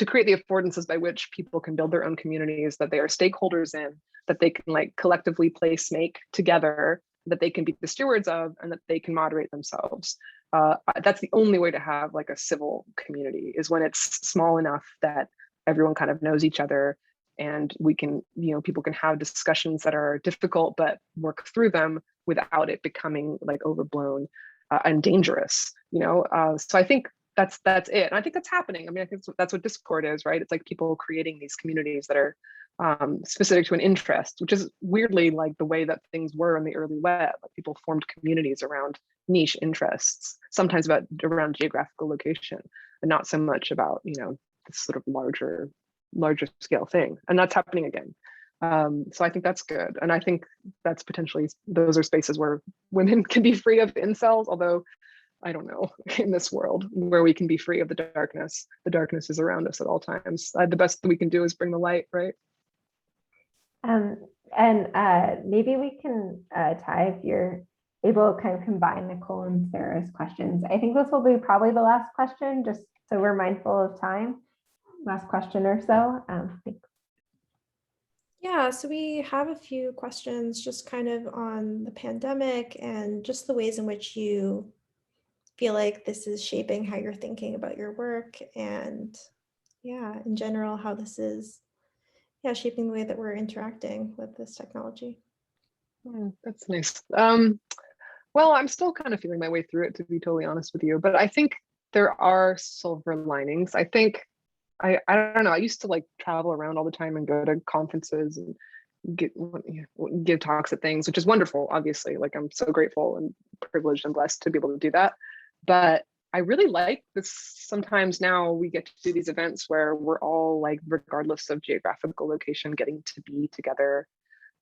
create the affordances by which people can build their own communities that they are stakeholders in, that they can like collectively place make together, that they can be the stewards of, and that they can moderate themselves. That's the only way to have like a civil community, is when it's small enough that everyone kind of knows each other, and we can, people can have discussions that are difficult but work through them without it becoming like overblown and dangerous. So I think that's it. And I think that's happening. I mean, I think that's what Discord is, right? It's like people creating these communities that are specific to an interest, which is weirdly like the way that things were in the early web. Like people formed communities around niche interests, sometimes around geographical location, and not so much about, this sort of larger scale thing. And that's happening again. So I think that's good. And I think that's potentially, those are spaces where women can be free of incels, although I don't know, in this world where we can be free of the darkness is around us at all times. The best that we can do is bring the light, right?
And maybe we can, Ty, if you're able to kind of combine Nicole and Sarah's questions. I think this will be probably the last question, just so we're mindful of time. Last question or so.
Yeah, so we have a few questions just kind of on the pandemic and just the ways in which you feel like this is shaping how you're thinking about your work, and in general, how this is shaping the way that we're interacting with this technology.
That's nice. Well, I'm still kind of feeling my way through it, to be totally honest with you, but I think there are silver linings. I think I don't know, I used to like travel around all the time and go to conferences and give talks at things, which is wonderful, obviously. Like I'm so grateful and privileged and blessed to be able to do that. But I really like this. Sometimes now we get to do these events where we're all like, regardless of geographical location, getting to be together.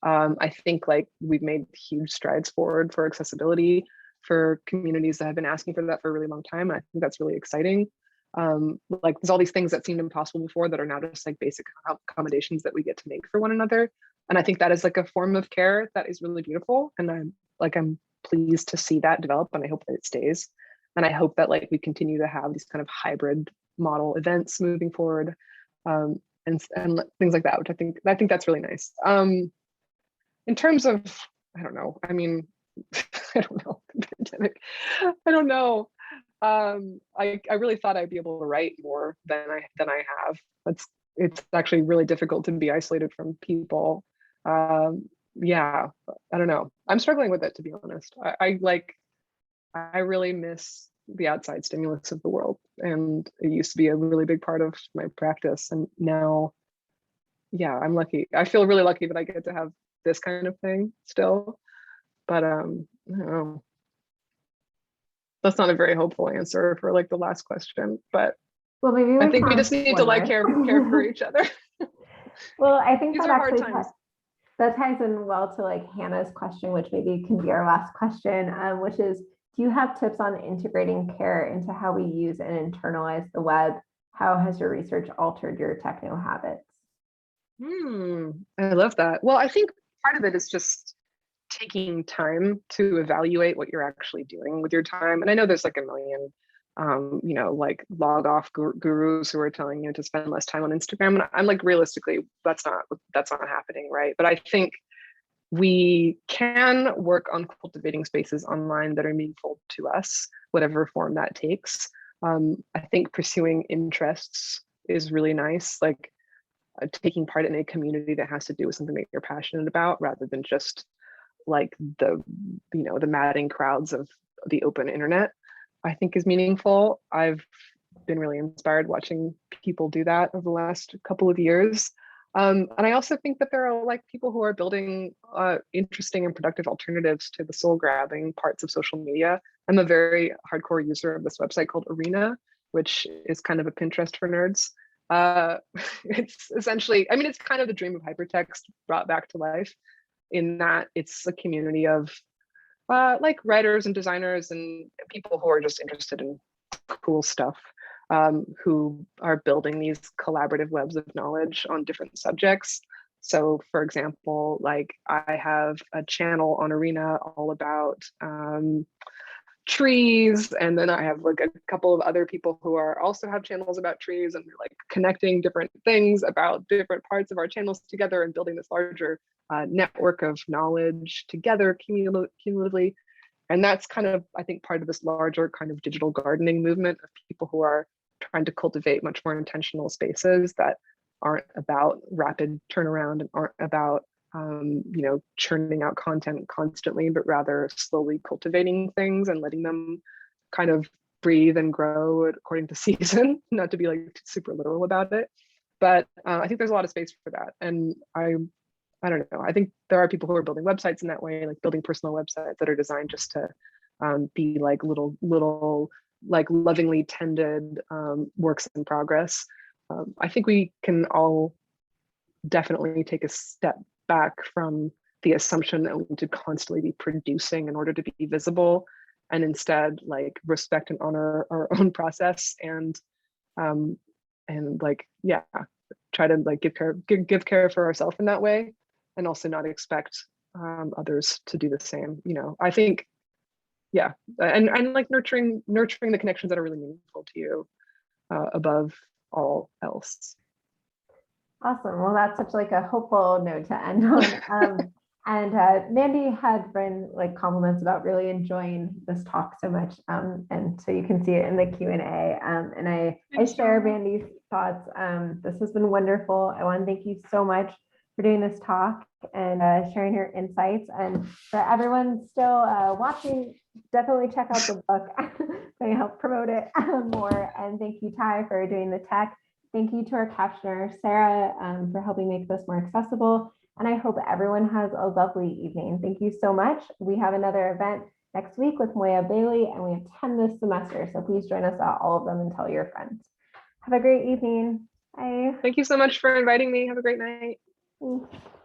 I think like we've made huge strides forward for accessibility for communities that have been asking for that for a really long time. I think that's really exciting. Like there's all these things that seemed impossible before that are now just like basic accommodations that we get to make for one another. And I think that is like a form of care that is really beautiful. And I'm pleased to see that develop, and I hope that it stays. And I hope that like we continue to have these kind of hybrid model events moving forward, and things like that, which I think that's really nice. In terms of, I don't know, I mean, I don't know, the pandemic, I don't know. I really thought I'd be able to write more than I have. That's it's actually really difficult to be isolated from people. Yeah, I don't know. I'm struggling with it, to be honest. I really miss the outside stimulus of the world, and it used to be a really big part of my practice. And now, yeah, I'm lucky. I feel really lucky that I get to have this kind of thing still. But I don't know. That's not a very hopeful answer for like the last question, but
well, maybe
I think we just need to like care for each other.
Well, I think
These
that
are hard
actually
times.
that ties in well to like Hannah's question, which maybe can be our last question, which is, do you have tips on integrating care into how we use and internalize the web? How has your research altered your techno habits?
I love that. Well, I think part of it is just taking time to evaluate what you're actually doing with your time. And I know there's like a million, you know, like log off gurus who are telling you to spend less time on Instagram. And I'm like, realistically, that's not happening, right? But I think we can work on cultivating spaces online that are meaningful to us, whatever form that takes. I think pursuing interests is really nice, like taking part in a community that has to do with something that you're passionate about, rather than just like the madding crowds of the open internet, I think is meaningful. I've been really inspired watching people do that over the last couple of years. And I also think that there are like people who are building interesting and productive alternatives to the soul grabbing parts of social media. I'm a very hardcore user of this website called Arena, which is kind of a Pinterest for nerds. It's essentially, I mean, it's kind of the dream of hypertext brought back to life, in that it's a community of like writers and designers and people who are just interested in cool stuff, who are building these collaborative webs of knowledge on different subjects. So for example, like I have a channel on Arena all about trees, and then I have like a couple of other people who are also have channels about trees, and we're like connecting different things about different parts of our channels together and building this larger network of knowledge together cumulatively. And that's kind of, I think, part of this larger kind of digital gardening movement of people who are trying to cultivate much more intentional spaces that aren't about rapid turnaround and aren't about you know, churning out content constantly, but rather slowly cultivating things and letting them kind of breathe and grow according to season, not to be like super literal about it. But I think there's a lot of space for that. And I don't know, I think there are people who are building websites in that way, like building personal websites that are designed just to be like little like lovingly tended works in progress. I think we can all definitely take a step back from the assumption that we need to constantly be producing in order to be visible, and instead like respect and honor our own process, and like, yeah, try to like give care for ourselves in that way, and also not expect others to do the same. You know, I think, yeah, and like nurturing the connections that are really meaningful to you above all else.
Awesome. Well, that's such like a hopeful note to end on. And Mandy had been like compliments about really enjoying this talk so much. And so you can see it in the Q&A. And I share Mandy's thoughts. This has been wonderful. I want to thank you so much for doing this talk and sharing your insights. And for everyone still watching, definitely check out the book. They help promote it more. And thank you, Ty, for doing the tech. Thank you to our captioner, Sarah, for helping make this more accessible. And I hope everyone has a lovely evening. Thank you so much. We have another event next week with Moya Bailey, and we have 10 this semester. So please join us at all of them and tell your friends. Have a great evening. Bye.
Thank you so much for inviting me. Have a great night.
Thanks.